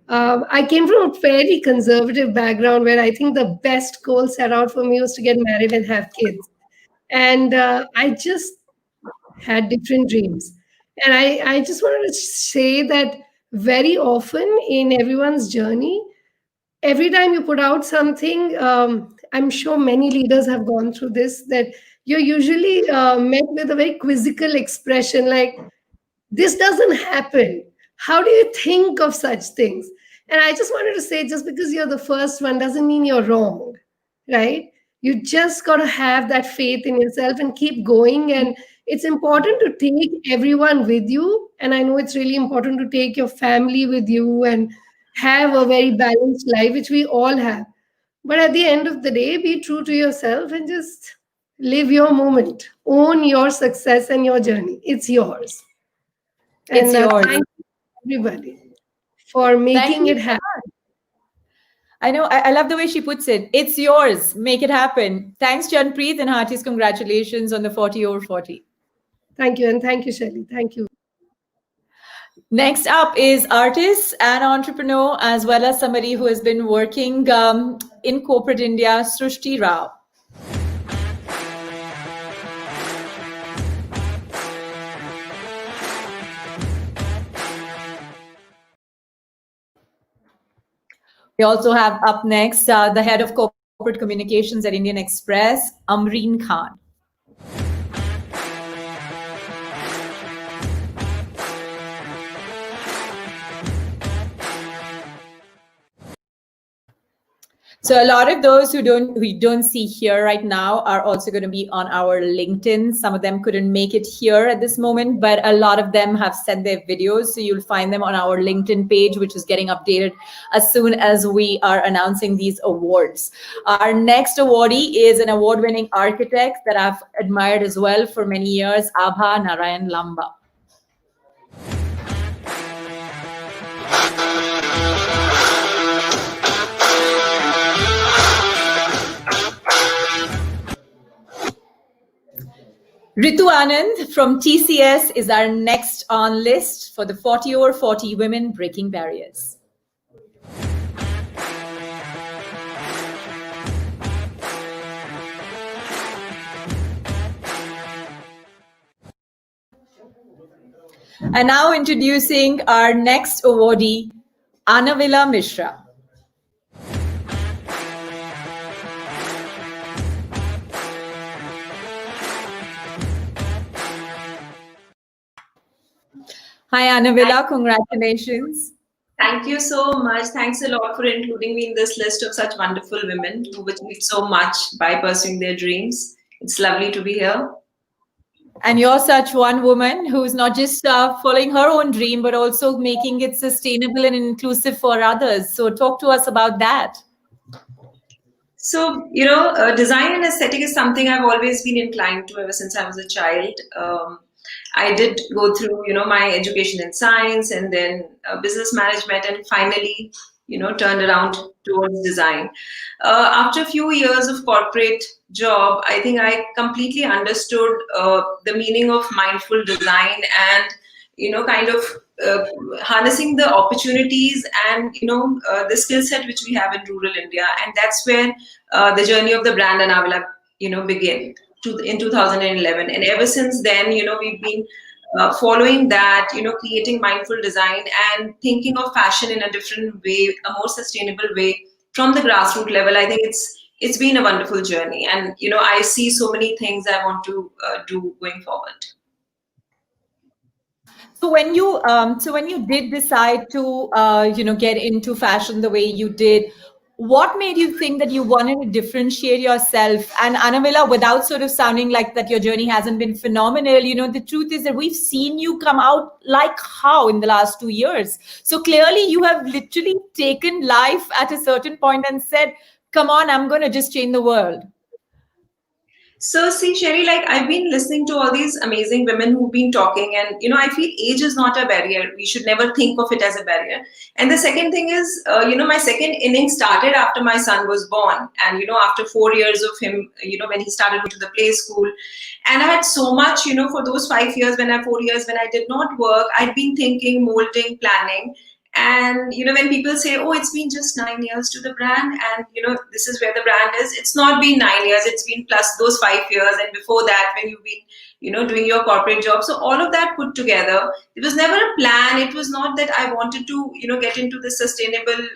Speaker 9: I came from a fairly conservative background where I think the best goal set out for me was to get married and have kids. And I just had different dreams. And I just wanted to say that very often in everyone's journey, every time you put out something, I'm sure many leaders have gone through this, that you're usually met with a very quizzical expression like, this doesn't happen. How do you think of such things? And I just wanted to say, just because you're the first one doesn't mean you're wrong, right? You just got to have that faith in yourself and keep going. And it's important to take everyone with you. And I know it's really important to take your family with you and have a very balanced life, which we all have. But at the end of the day, be true to yourself and just live your moment. Own your success and your journey. It's yours.
Speaker 1: It's
Speaker 9: And
Speaker 1: yours.
Speaker 9: thank you, everybody, for making it happen.
Speaker 1: I know. I love the way she puts it. It's yours. Make it happen. Thanks, Janpreet, and heartiest congratulations on the 40 over 40.
Speaker 9: Thank you. And thank you, Shelly. Thank you.
Speaker 1: Next up is artist and entrepreneur, as well as somebody who has been working in corporate India, Rajishri Rao. We also have up next the head of corporate communications at Indian Express, Amreen Khan. So a lot of those who don't see here right now are also going to be on our LinkedIn. Some of them couldn't make it here at this moment, but a lot of them have sent their videos. So you'll find them on our LinkedIn page, which is getting updated as soon as we are announcing these awards. Our next awardee is an award-winning architect that I've admired as well for many years, Abha Narayan Lamba. Ritu Anand from TCS is our next on list for the 40 over 40 Women Breaking Barriers. And now introducing our next awardee, Anavila Mishra. Hi, Anavila. Congratulations.
Speaker 10: Thank you so much. Thanks a lot for including me in this list of such wonderful women who achieved so much by pursuing their dreams. It's lovely to be here.
Speaker 1: And you're such one woman who's not just following her own dream, but also making it sustainable and inclusive for others. So talk to us about that.
Speaker 10: So, design and aesthetic is something I've always been inclined to ever since I was a child. I did go through, my education in science and then business management, and finally, turned around towards design. After a few years of corporate job, I think I completely understood the meaning of mindful design and, kind of harnessing the opportunities and, the skill set which we have in rural India. And that's where the journey of the brand Anavila, began in 2011. And ever since then, we've been following that, creating mindful design and thinking of fashion in a different way, a more sustainable way from the grassroots level. I think it's been a wonderful journey, and I see so many things I want to do going forward.
Speaker 1: So when you did decide to get into fashion the way you did, what made you think that you wanted to differentiate yourself? And Anavila, without sort of sounding like that your journey hasn't been phenomenal, the truth is that we've seen you come out like how in the last 2 years. So clearly you have literally taken life at a certain point and said, come on, I'm going to just change the world.
Speaker 10: So see, Sherry, I've been listening to all these amazing women who've been talking, and I feel age is not a barrier. We should never think of it as a barrier. And the second thing is, my second innings started after my son was born, and after 4 years of him, when he started to the play school, and I had so much, for those 4 years when I did not work, I'd been thinking, molding, planning. And, when people say, oh, it's been just 9 years to the brand and, this is where the brand is, it's not been 9 years, it's been plus those 5 years. And before that, when you've been, doing your corporate job. So all of that put together, it was never a plan. It was not that I wanted to, get into the sustainable,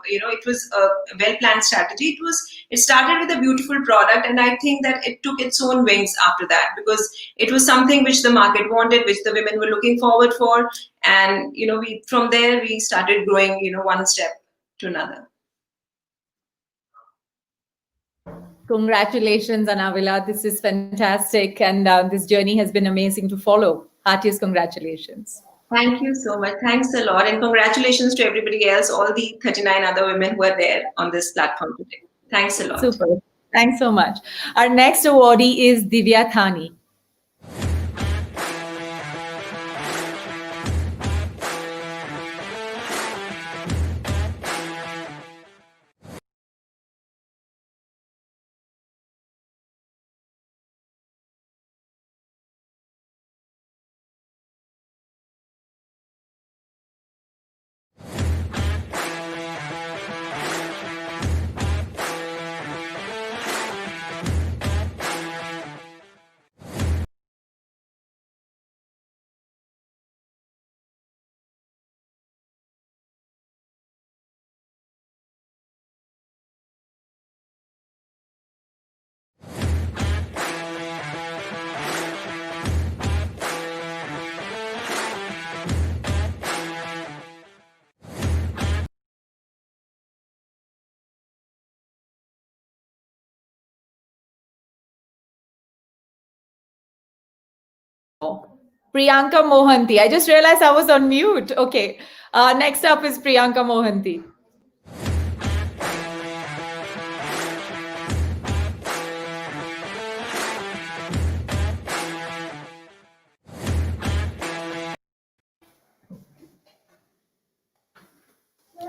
Speaker 10: it was a well-planned strategy. It started with a beautiful product. And I think that it took its own wings after that, because it was something which the market wanted, which the women were looking forward for. And, from there, we started growing, one step to another.
Speaker 1: Congratulations, Anavila. This is fantastic. And this journey has been amazing to follow. Heartiest congratulations.
Speaker 10: Thank you so much. Thanks a lot. And congratulations to everybody else, all the 39 other women who are there on this platform today. Thanks a lot.
Speaker 1: Super. Thanks so much. Our next awardee is Divya Thani. Priyanka Mohanty. I just realized I was on mute. Okay. Next up is Priyanka Mohanty.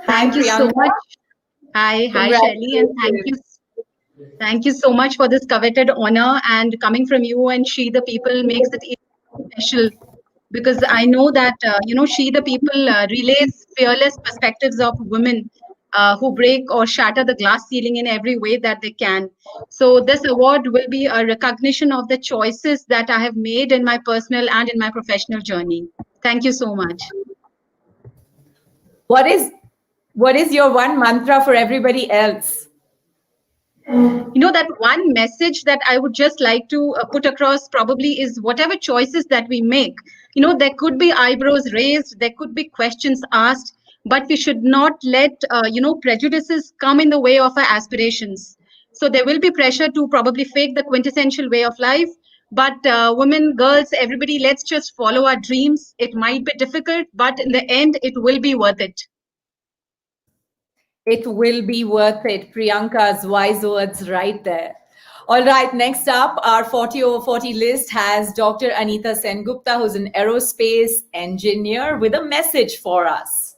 Speaker 11: Thank you so much. Hi, Shelley, and thank you so much for this coveted honor. And coming from you and She the People makes it even special, because I know that She the People relays fearless perspectives of women who break or shatter the glass ceiling in every way that they can. So this award will be a recognition of the choices that I have made in my personal and in my professional journey. Thank you so much.
Speaker 1: What is your one mantra for everybody else?
Speaker 11: That one message that I would just like to put across probably is whatever choices that we make, there could be eyebrows raised, there could be questions asked, but we should not let, prejudices come in the way of our aspirations. So there will be pressure to probably fake the quintessential way of life. But women, girls, everybody, let's just follow our dreams. It might be difficult, but in the end, it will be worth it.
Speaker 1: It will be worth it. Priyanka's wise words right there. All right, next up, our 40 over 40 list has Dr. Anita Sengupta, who's an aerospace engineer, with a message for us.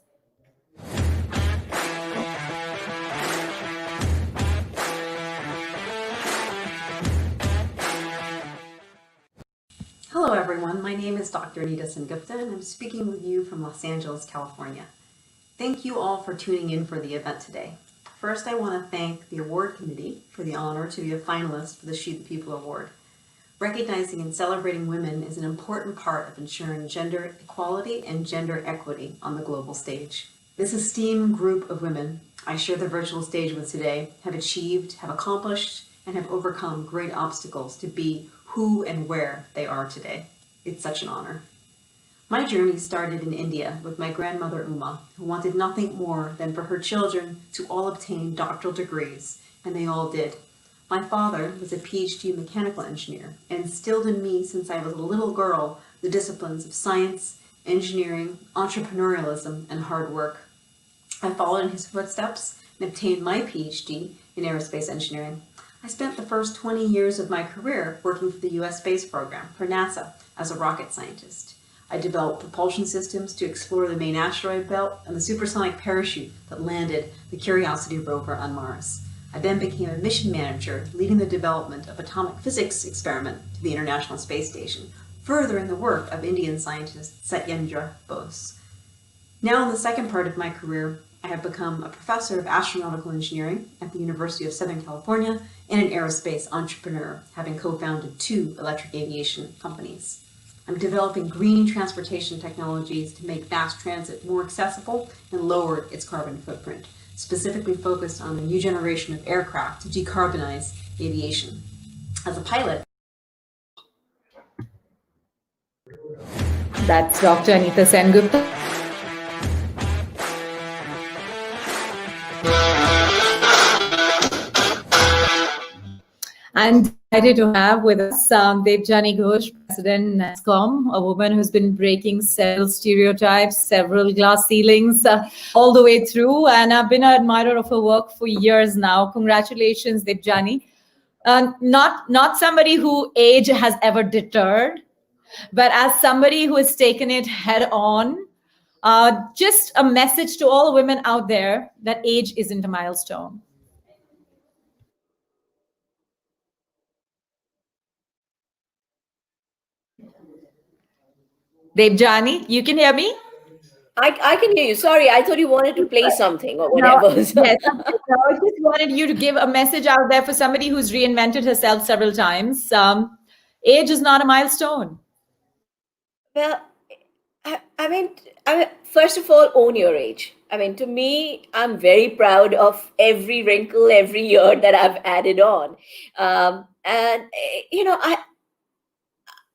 Speaker 12: Hello everyone, my name is Dr. Anita Sengupta and I'm speaking with you from Los Angeles, California. Thank you all for tuning in for the event today. First, I want to thank the award committee for the honor to be a finalist for the She the People Award. Recognizing and celebrating women is an important part of ensuring gender equality and gender equity on the global stage. This esteemed group of women I share the virtual stage with today have achieved, have accomplished, and have overcome great obstacles to be who and where they are today. It's such an honor. My journey started in India with my grandmother Uma, who wanted nothing more than for her children to all obtain doctoral degrees, and they all did. My father was a PhD mechanical engineer and instilled in me since I was a little girl the disciplines of science, engineering, entrepreneurialism, and hard work. I followed in his footsteps and obtained my PhD in aerospace engineering. I spent the first 20 years of my career working for the US space program for NASA as a rocket scientist. I developed propulsion systems to explore the main asteroid belt and the supersonic parachute that landed the Curiosity rover on Mars. I then became a mission manager, leading the development of atomic physics experiment to the International Space Station, furthering the work of Indian scientist Satyendra Bose. Now in the second part of my career, I have become a professor of astronautical engineering at the University of Southern California and an aerospace entrepreneur, having co-founded 2 electric aviation companies. I'm developing green transportation technologies to make mass transit more accessible and lower its carbon footprint, specifically focused on a new generation of aircraft to decarbonize aviation. As a pilot,
Speaker 1: That's Dr. Anita Sengupta. And delighted to have with us Devjani Ghosh, President NASCOM, a woman who's been breaking several stereotypes, several glass ceilings all the way through. And I've been an admirer of her work for years now. Congratulations, Devjani. Not somebody who age has ever deterred, but as somebody who has taken it head on, just a message to all women out there that age isn't a milestone. Devjani, you can hear me?
Speaker 13: I can hear you. Sorry, I thought you wanted to play something or whatever.
Speaker 1: Yes, no, I just wanted you to give a message out there for somebody who's reinvented herself several times. Age is not a milestone.
Speaker 13: Well, I mean, first of all, own your age. I mean, to me, I'm very proud of every wrinkle, every year that I've added on. And,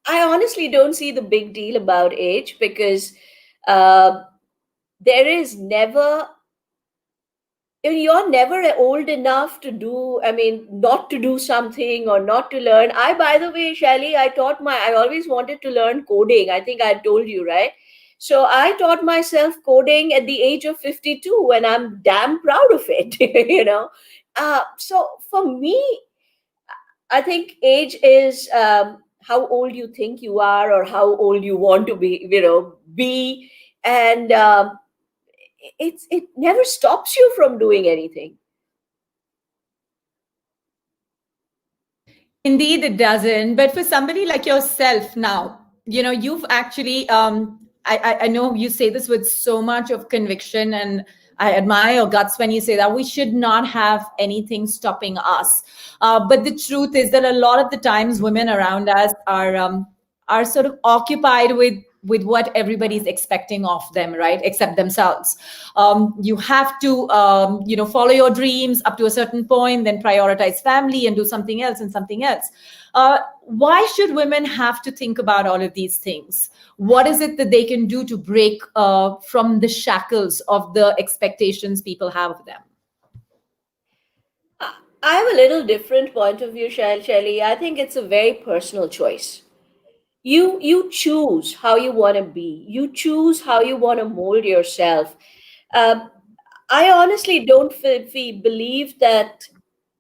Speaker 13: I honestly don't see the big deal about age because there is never you're never old enough to do, I mean, not to do something or not to learn. By the way, Shelly, I always wanted to learn coding. I think I told you, right? So I taught myself coding at the age of 52, and I'm damn proud of it, So for me, I think age is how old you think you are or how old you want to be. And it never stops you from doing anything.
Speaker 1: Indeed, it doesn't. But for somebody like yourself now, you've actually, I know you say this with so much of conviction, and I admire your guts when you say that we should not have anything stopping us. But the truth is that a lot of the times women around us are sort of occupied with what everybody's expecting of them, right? Except themselves. You have to, follow your dreams up to a certain point, then prioritize family and do something else and something else. Why should women have to think about all of these things? What is it that they can do to break from the shackles of the expectations people have of them?
Speaker 13: I have a little different point of view, Shelly. I think it's a very personal choice. You choose how you want to be. You choose how you want to mold yourself. Um, I honestly don't believe that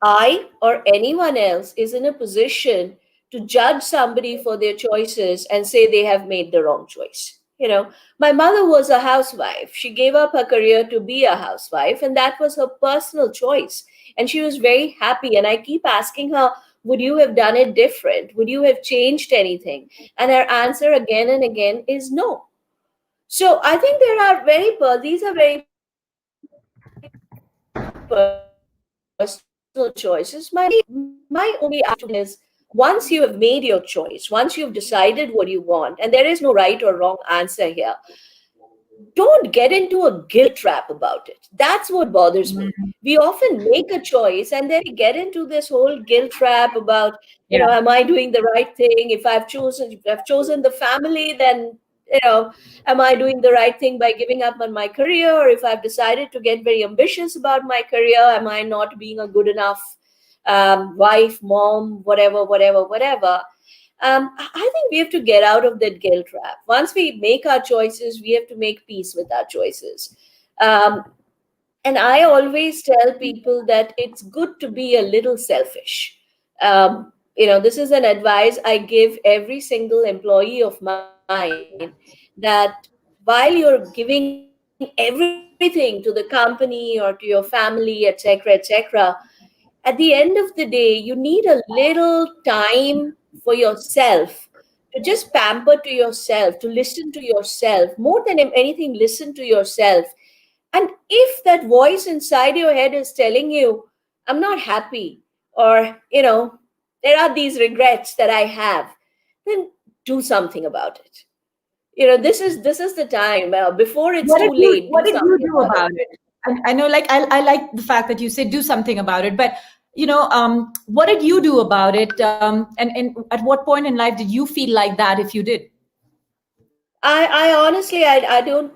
Speaker 13: I or anyone else is in a position to judge somebody for their choices and say they have made the wrong choice. My mother was a housewife. She gave up her career to be a housewife, and that was her personal choice. And she was very happy. And I keep asking her, would you have done it different? Would you have changed anything? And her answer again and again is no. So I think these are very personal choices. My only attitude is, once you have made your choice, once you've decided what you want, and there is no right or wrong answer here, don't get into a guilt trap about it. That's what bothers me. We often make a choice and then we get into this whole guilt trap about, am I doing the right thing? If I've chosen the family, then am I doing the right thing by giving up on my career? Or if I've decided to get very ambitious about my career, am I not being a good enough wife, mom, whatever? I think we have to get out of that guilt trap. Once we make our choices, we have to make peace with our choices. And I always tell people that it's good to be a little selfish. This is an advice I give every single employee of mine, that while you're giving everything to the company or to your family, etc., at the end of the day, you need a little time for yourself, to just pamper to yourself, to listen to yourself. More than anything, listen to yourself. And if that voice inside your head is telling you, I'm not happy, or, there are these regrets that I have, then do something about it. This is the time before it's too late.
Speaker 1: What did you do about it? I know, I like the fact that you say do something about it, but what did you do about it? And at what point in life did you feel like that, if you did?
Speaker 13: I honestly, I don't.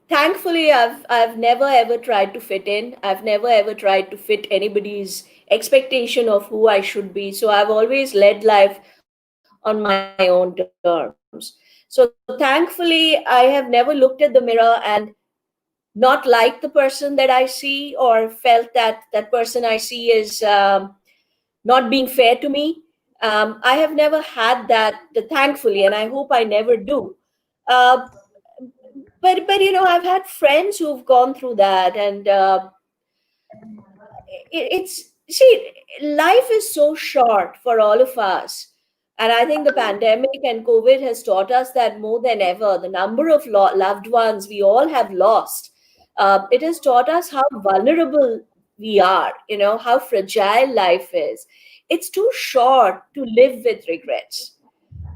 Speaker 13: Thankfully, I've never ever tried to fit in. I've never ever tried to fit anybody's expectation of who I should be. So I've always led life on my own terms. So thankfully, I have never looked at the mirror and not liked the person that I see, or felt that that person I see is not being fair to me. I have never had that, thankfully, and I hope I never do. Uh, but I've had friends who've gone through that, and life is so short for all of us. And I think the pandemic and COVID has taught us that more than ever. The number of loved ones we all have lost, it has taught us how vulnerable we are, how fragile life is. It's too short to live with regrets.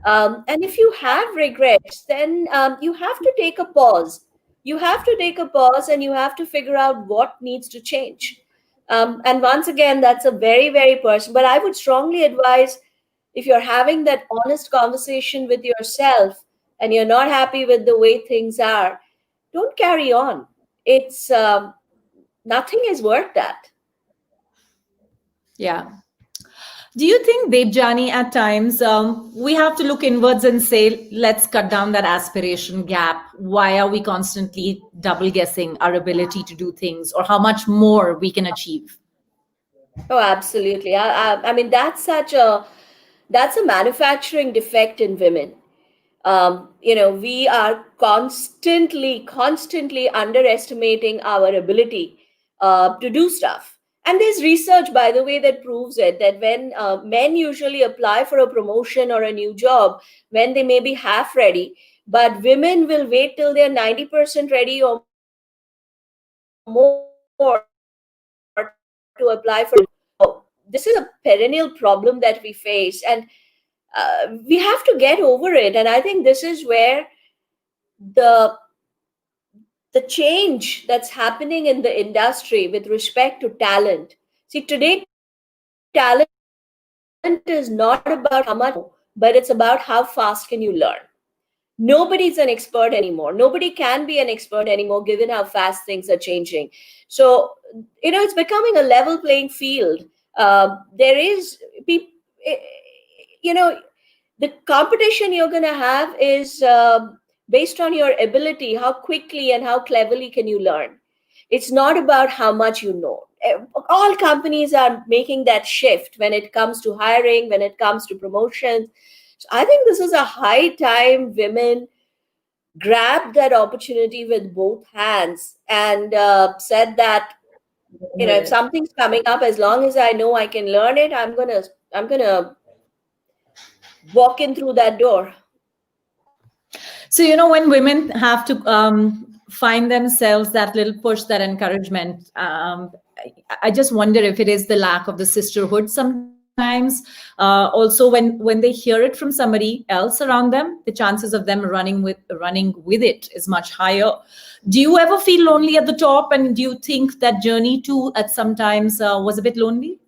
Speaker 13: And if you have regrets, then you have to take a pause. You have to take a pause and you have to figure out what needs to change. And once again, that's a very, very personal, but I would strongly advise, if you're having that honest conversation with yourself and you're not happy with the way things are, don't carry on. It's nothing is worth that.
Speaker 1: Yeah. Do you think, Debjani, at times we have to look inwards and say, let's cut down that aspiration gap? Why are we constantly double guessing our ability to do things or how much more we can achieve?
Speaker 13: Oh, absolutely. I mean, that's a manufacturing defect in women. We are constantly underestimating our ability to do stuff. And there's research, by the way, that proves it, that when men usually apply for a promotion or a new job, when they may be half ready, but women will wait till they're 90% ready or more to apply for. This is a perennial problem that we face, and we have to get over it. And I think this is where the change that's happening in the industry with respect to talent. See, today talent is not about how much, but it's about how fast can you learn. Nobody's an expert anymore. Nobody can be an expert anymore given how fast things are changing. So it's becoming a level playing field. There is people, the competition you're going to have is based on your ability, how quickly and how cleverly can you learn. It's not about how much you know. All companies are making that shift when it comes to hiring, when it comes to promotions. So I think this is a high time women grabbed that opportunity with both hands and said that, if something's coming up, as long as I know I can learn it, I'm gonna walk in through that door.
Speaker 1: So, when women have to find themselves that little push, that encouragement, I just wonder if it is the lack of the sisterhood sometimes. Also, when they hear it from somebody else around them, the chances of them running with it is much higher. Do you ever feel lonely at the top? And do you think that journey too at sometimes was a bit lonely?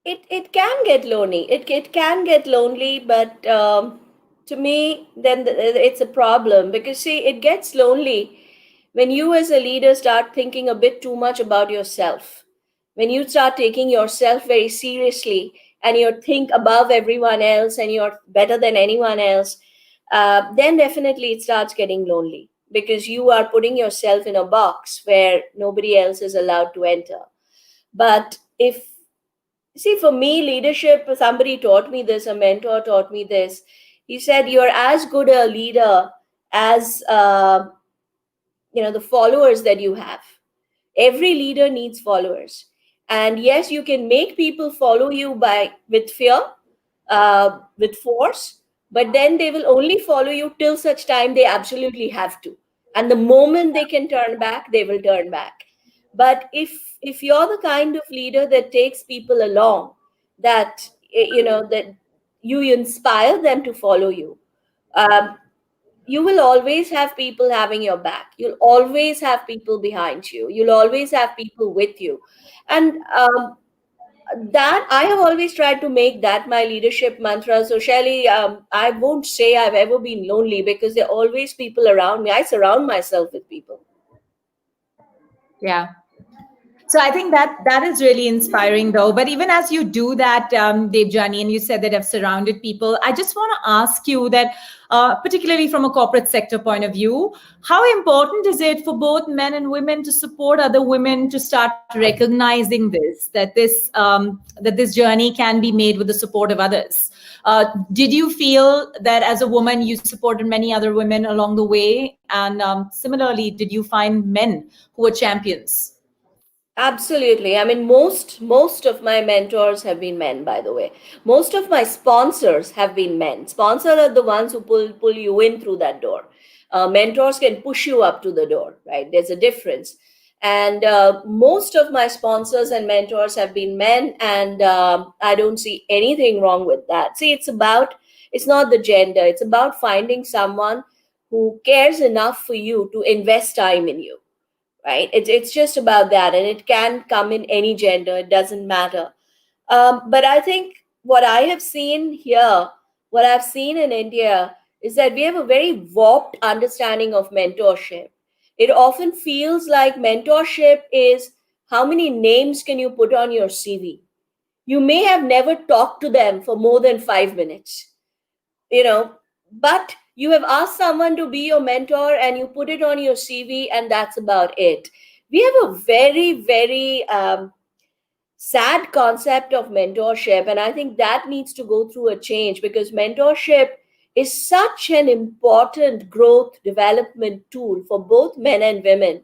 Speaker 13: It can get lonely. It can get lonely, but to me, then it's a problem, because see, it gets lonely when you as a leader start thinking a bit too much about yourself. When you start taking yourself very seriously and you think above everyone else and you're better than anyone else, then definitely it starts getting lonely, because you are putting yourself in a box where nobody else is allowed to enter. But see, for me, leadership, somebody taught me this, a mentor taught me this. He said, you're as good a leader as, the followers that you have. Every leader needs followers. And yes, you can make people follow you with fear, with force, but then they will only follow you till such time they absolutely have to. And the moment they can turn back, they will turn back. But if you're the kind of leader that takes people along, that that you inspire them to follow you, you will always have people having your back. You'll always have people behind you. You'll always have people with you. And that I have always tried to make that my leadership mantra. So Shelly, I won't say I've ever been lonely, because there are always people around me. I surround myself with people.
Speaker 1: Yeah. So I think that is really inspiring, though. But even as you do that, Debjani, and you said that I've surrounded people, I just want to ask you that, particularly from a corporate sector point of view, how important is it for both men and women to support other women to start recognizing that this journey can be made with the support of others? Did you feel that as a woman you supported many other women along the way? And similarly, did you find men who were champions?
Speaker 13: Absolutely. I mean, most of my mentors have been men, by the way. Most of my sponsors have been men. Sponsors are the ones who pull you in through that door. Mentors can push you up to the door, right? There's a difference. And most of my sponsors and mentors have been men, and I don't see anything wrong with that. See, it's not the gender. It's about finding someone who cares enough for you to invest time in you. Right? It's just about that, and it can come in any gender. It doesn't matter. But I think what I have seen here, what I've seen in India, is that we have a very warped understanding of mentorship. it often feels like mentorship is how many names can you put on your CV? You may have never talked to them for more than 5 minutes, but you have asked someone to be your mentor and you put it on your CV, and that's about it. We have a very, very sad concept of mentorship, and I think that needs to go through a change, because mentorship is such an important growth development tool for both men and women.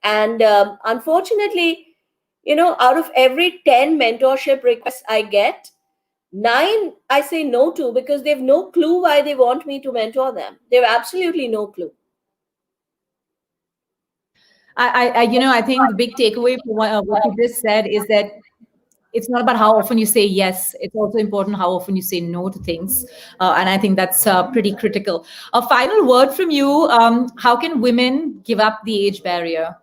Speaker 13: And unfortunately, out of every 10 mentorship requests I get, 9 I say no to, because they have no clue why they want me to mentor them. They have absolutely no clue.
Speaker 1: I think the big takeaway from what you just said is that it's not about how often you say yes. It's also important how often you say no to things. And I think that's pretty critical. A final word from you. How can women give up the age barrier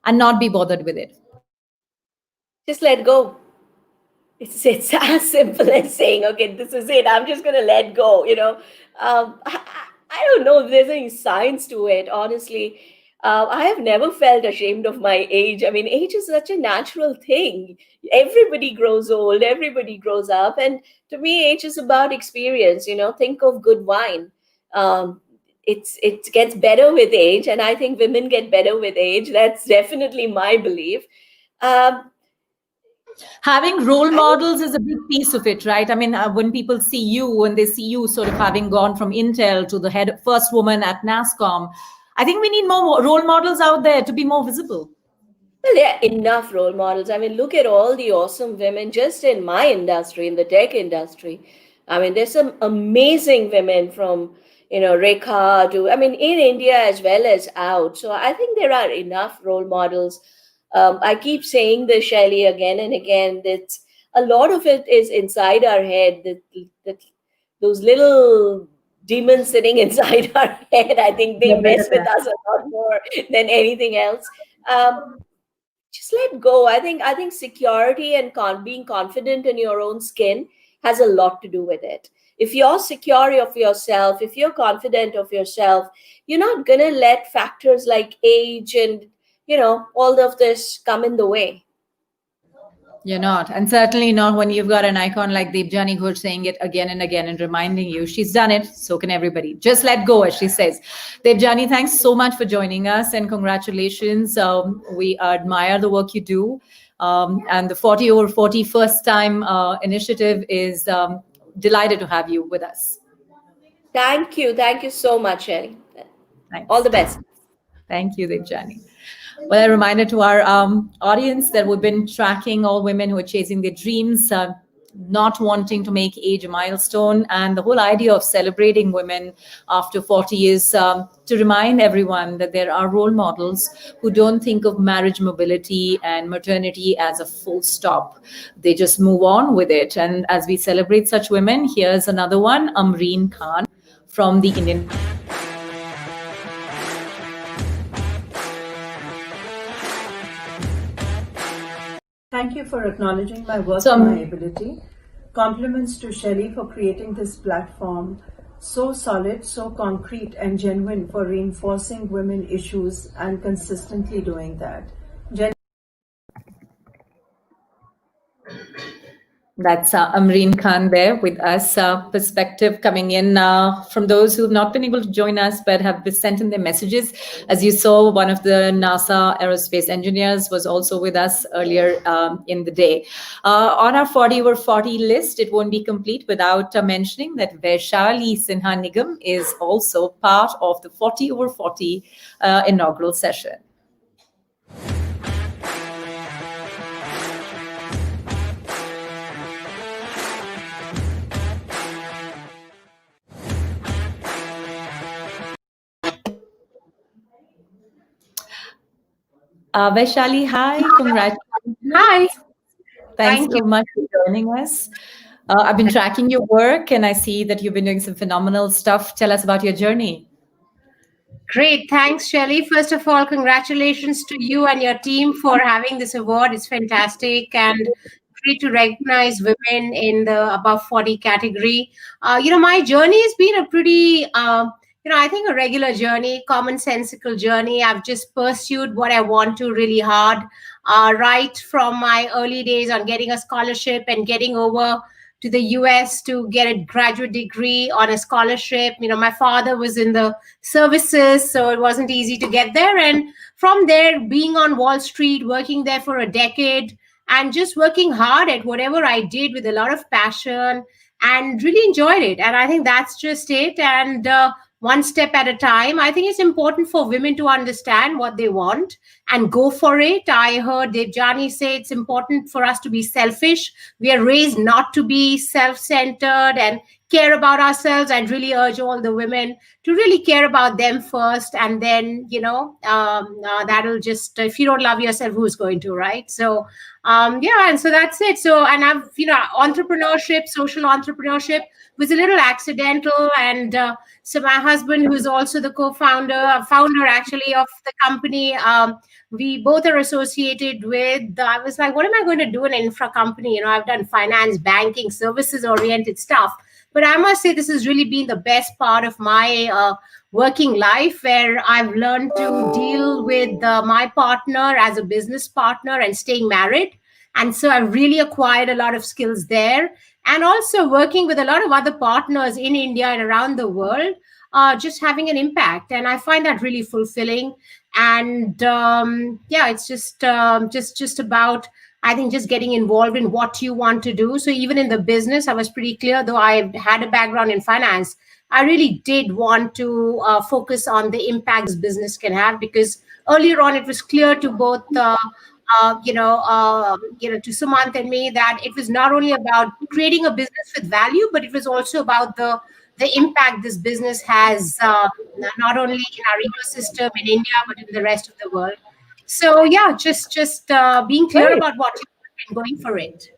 Speaker 1: and not be bothered with it?
Speaker 13: Just let go. It's as simple as saying, okay, this is it. I'm just going to let go. I don't know if there's any science to it, honestly. I have never felt ashamed of my age. I mean, age is such a natural thing. Everybody grows old, everybody grows up. And to me, age is about experience. Think of good wine. It gets better with age. And I think women get better with age. That's definitely my belief.
Speaker 1: Having role models is a big piece of it, right? I mean, when people see you and they see you sort of having gone from Intel to the first woman at NASCOM, I think we need more role models out there to be more visible.
Speaker 13: Well, there are enough role models. I mean, look at all the awesome women just in my industry, in the tech industry. I mean, there's some amazing women from, Rekha to, in India as well as out. So I think there are enough role models. I keep saying this, Shaili, again and again, that a lot of it is inside our head, that those little demons sitting inside our head, I think they mess with us a lot more than anything else. Just let go. I think security and being confident in your own skin has a lot to do with it. If you're secure of yourself, if you're confident of yourself, you're not going to let factors like age and all of this come in the way.
Speaker 1: You're not. And certainly not when you've got an icon like Deepjani Ghosh saying it again and again and reminding you she's done it, so can everybody. Just let go, as she says. Deepjani, thanks so much for joining us and congratulations. We admire the work you do. And the 40 over 40 first time initiative is delighted to have you with us.
Speaker 13: Thank you. Thank you so much, Sherry. All the best.
Speaker 1: Thank you, Deepjani. Well, a reminder to our audience that we've been tracking all women who are chasing their dreams, not wanting to make age a milestone, and the whole idea of celebrating women after 40 is to remind everyone that there are role models who don't think of marriage mobility and maternity as a full stop. They just move on with it. And as we celebrate such women, here's another one, Amreen Khan from the Indian...
Speaker 14: Thank you for acknowledging my work and my ability. Compliments to Shelley for creating this platform so solid, so concrete and genuine for reinforcing women issues and consistently doing that.
Speaker 1: That's Amreen Khan there with us. Perspective coming in from those who have not been able to join us but have sent in their messages. As you saw, one of the NASA aerospace engineers was also with us earlier in the day. On our 40 over 40 list, it won't be complete without mentioning that Vaishali Sinha Nigam is also part of the 40 over 40 inaugural session. Vaishali, hi, congratulations.
Speaker 15: Hi.
Speaker 1: Thanks so much for joining us. I've been tracking your work and I see that you've been doing some phenomenal stuff. Tell us about your journey.
Speaker 15: Great. Thanks, Shelley. First of all, congratulations to you and your team for having this award. It's fantastic and great to recognize women in the above 40 category. My journey has been a pretty, I think a regular journey, commonsensical journey. I've just pursued what I want to really hard, right from my early days on getting a scholarship and getting over to the US to get a graduate degree on a scholarship. My father was in the services, so it wasn't easy to get there. And from there, being on Wall Street, working there for a decade, and just working hard at whatever I did with a lot of passion and really enjoyed it. And I think that's just it. And one step at a time. I think it's important for women to understand what they want and go for it. I heard Devjani say it's important for us to be selfish. We are raised not to be self-centered and care about ourselves. I'd really urge all the women to really care about them first, and then that'll just, if you don't love yourself, who's going to, right? So and so that's it. So, and I've entrepreneurship, social entrepreneurship was a little accidental, and so my husband, who's also the founder actually of the company, we both are associated with. I was like, what am I going to do in an infra company? I've done finance, banking, services oriented stuff. But I must say, this has really been the best part of my working life, where I've learned to deal with my partner as a business partner and staying married. And so I've really acquired a lot of skills there. And also working with a lot of other partners in India and around the world, just having an impact. And I find that really fulfilling. And it's just about, I think, just getting involved in what you want to do. So even in the business, I was pretty clear, though I had a background in finance, I really did want to focus on the impact this business can have, because earlier on it was clear to both to Sumant and me that it was not only about creating a business with value, but it was also about the impact this business has, not only in our ecosystem in India, but in the rest of the world. So just being clear about what you want and going for it.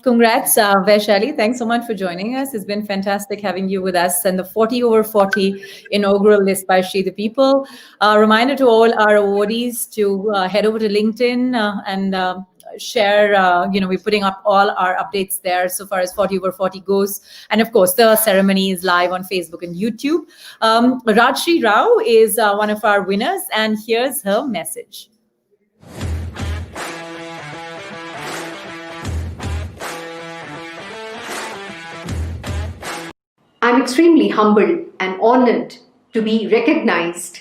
Speaker 1: Congrats, Vaishali. Thanks so much for joining us. It's been fantastic having you with us and the 40 over 40 inaugural list by She the People. Reminder to all our awardees to head over to LinkedIn and share. We're putting up all our updates there so far as 40 over 40 goes. And of course, the ceremony is live on Facebook and YouTube. Rajishri Rao is one of our winners, and here's her message.
Speaker 16: I'm extremely humbled and honored to be recognized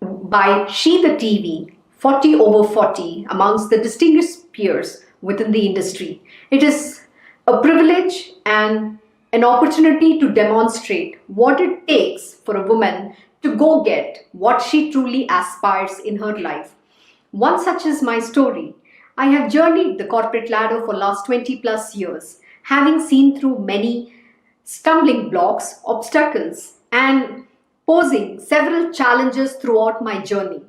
Speaker 16: by She the TV 40 over 40 amongst the distinguished peers within the industry. It is a privilege and an opportunity to demonstrate what it takes for a woman to go get what she truly aspires in her life. One such is my story. I have journeyed the corporate ladder for last 20 plus years, having seen through many stumbling blocks, obstacles, and posing several challenges throughout my journey.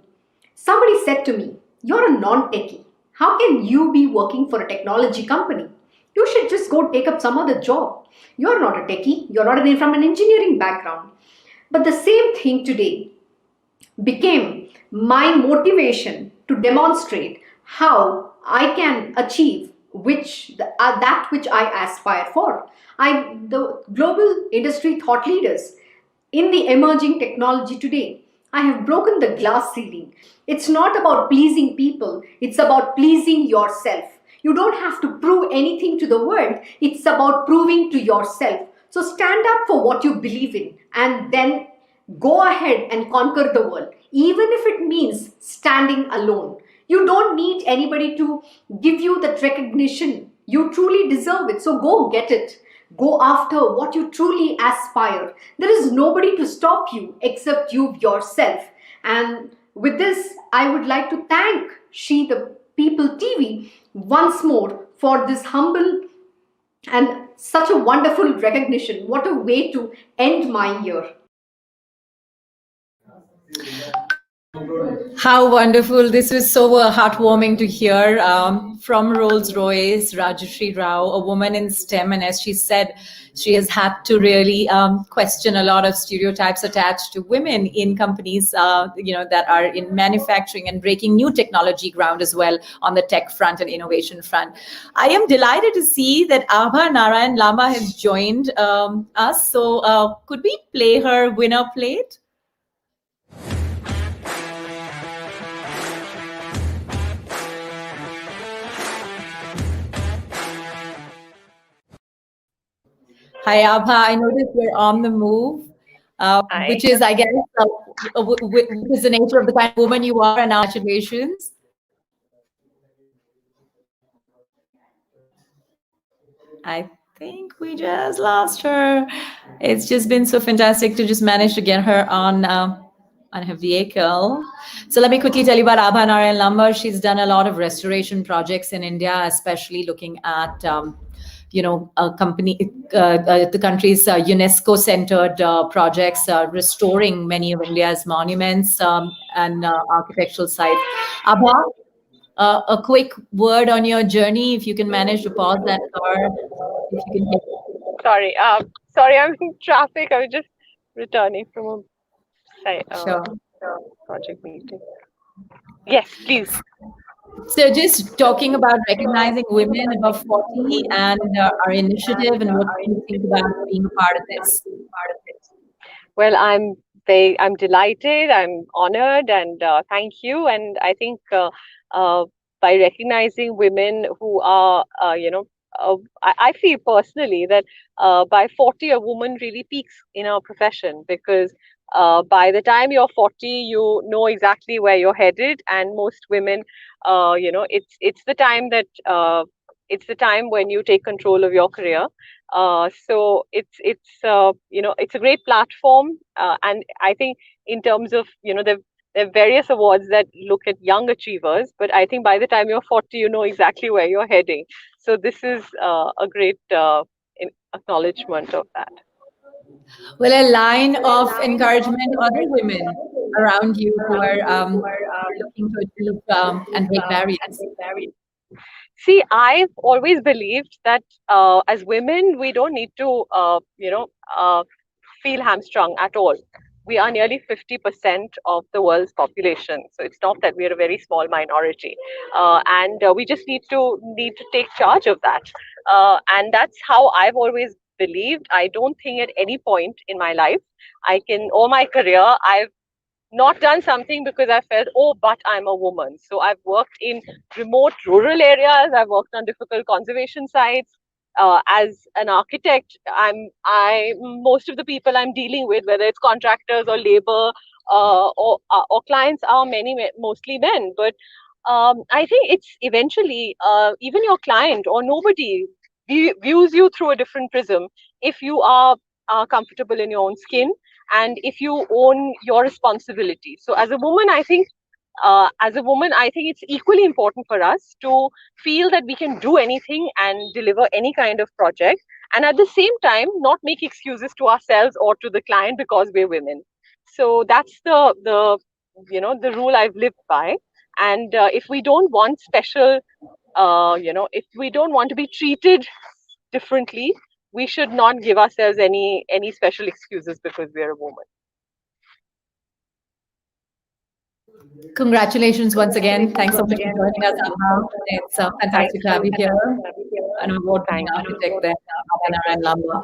Speaker 16: Somebody said to me, "You're a non-techie. How can you be working for a technology company? You should just go take up some other job. You're not a techie. You're not from an engineering background." But the same thing today became my motivation to demonstrate how I can achieve that which I aspire for. The global industry thought leaders in the emerging technology today, I have broken the glass ceiling. It's not about pleasing people. It's about pleasing yourself. You don't have to prove anything to the world. It's about proving to yourself. So stand up for what you believe in and then go ahead and conquer the world, even if it means standing alone. You don't need anybody to give you that recognition. You truly deserve it. So go get it. Go after what you truly aspire. There is nobody to stop you except you yourself. And with this, I would like to thank She the People TV once more for this humble and such a wonderful recognition. What a way to end my year.
Speaker 1: How wonderful. This was so heartwarming to hear from Rolls-Royce, Rajishri Rao, a woman in STEM. And as she said, she has had to really question a lot of stereotypes attached to women in companies, that are in manufacturing and breaking new technology ground as well on the tech front and innovation front. I am delighted to see that Abha Narayan Lamba has joined us. So could we play her winner plate? Hi, Abha. I noticed you're on the move, which is, I guess, which is the nature of the kind of woman you are, and congratulations. I think we just lost her. It's just been so fantastic to just manage to get her on her vehicle. So let me quickly tell you about Abha Narayan Lamba. She's done a lot of restoration projects in India, especially looking at the country's UNESCO-centered projects, restoring many of India's monuments and architectural sites. Abha, a quick word on your journey, if you can manage to pause that car. If you can
Speaker 17: Sorry, I'm in traffic. I was just returning from a project meeting. Yes, please.
Speaker 1: So just talking about recognizing women above 40 and our initiative, and what do you think about being a part of this?
Speaker 17: Well, I'm delighted, I'm honored, and thank you. And I think by recognizing women who are, I feel personally that by 40, a woman really peaks in our profession, because by the time you're 40, you know exactly where you're headed. And most women, it's the time that it's the time when you take control of your career. So it's a great platform, and I think in terms of there are various awards that look at young achievers, but I think by the time you're 40, you know exactly where you're heading. So this is a great acknowledgement of that.
Speaker 1: Well, a line of encouragement to other women around you who are looking to achieve and break barriers.
Speaker 17: See, I've always believed that as women, we don't need to, feel hamstrung at all. We are nearly 50% of the world's population, so it's not that we are a very small minority, and we just need to take charge of that, and that's how I've always believed. I don't think at any point in my life, or my career, I've not done something because I felt, but I'm a woman. So I've worked in remote rural areas. I've worked on difficult conservation sites. As an architect, most of the people I'm dealing with, whether it's contractors or labor or clients, are mostly men. But I think it's eventually even your client or nobody views you through a different prism if you are comfortable in your own skin, and if you own your responsibility. So as a woman, I think it's equally important for us to feel that we can do anything and deliver any kind of project, and at the same time not make excuses to ourselves or to the client because we're women. So that's the rule I've lived by. And if we don't want special, if we don't want to be treated differently, we should not give ourselves any special excuses because we are a woman.
Speaker 1: Congratulations once again. Thanks so much for joining us, Abha. It's fantastic to have you here. An award-winning architect there, Abha Narayan Lamba.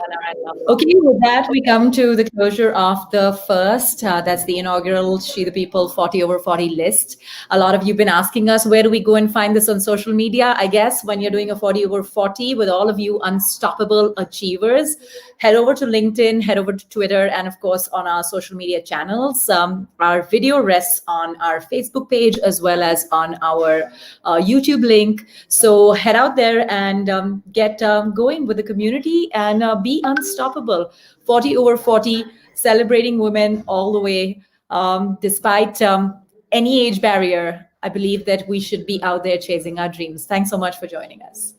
Speaker 1: Okay, with that, we come to the closure of the first. That's the inaugural She the People 40 over 40 list. A lot of you have been asking us, where do we go and find this on social media? I guess when you're doing a 40 over 40 with all of you unstoppable achievers, head over to LinkedIn, head over to Twitter, and of course on our social media channels. Our video rests on our Facebook page as well as on our YouTube link. So head out there and get going with the community and be unstoppable. 40 over 40, celebrating women all the way. Despite any age barrier, I believe that we should be out there chasing our dreams. Thanks so much for joining us.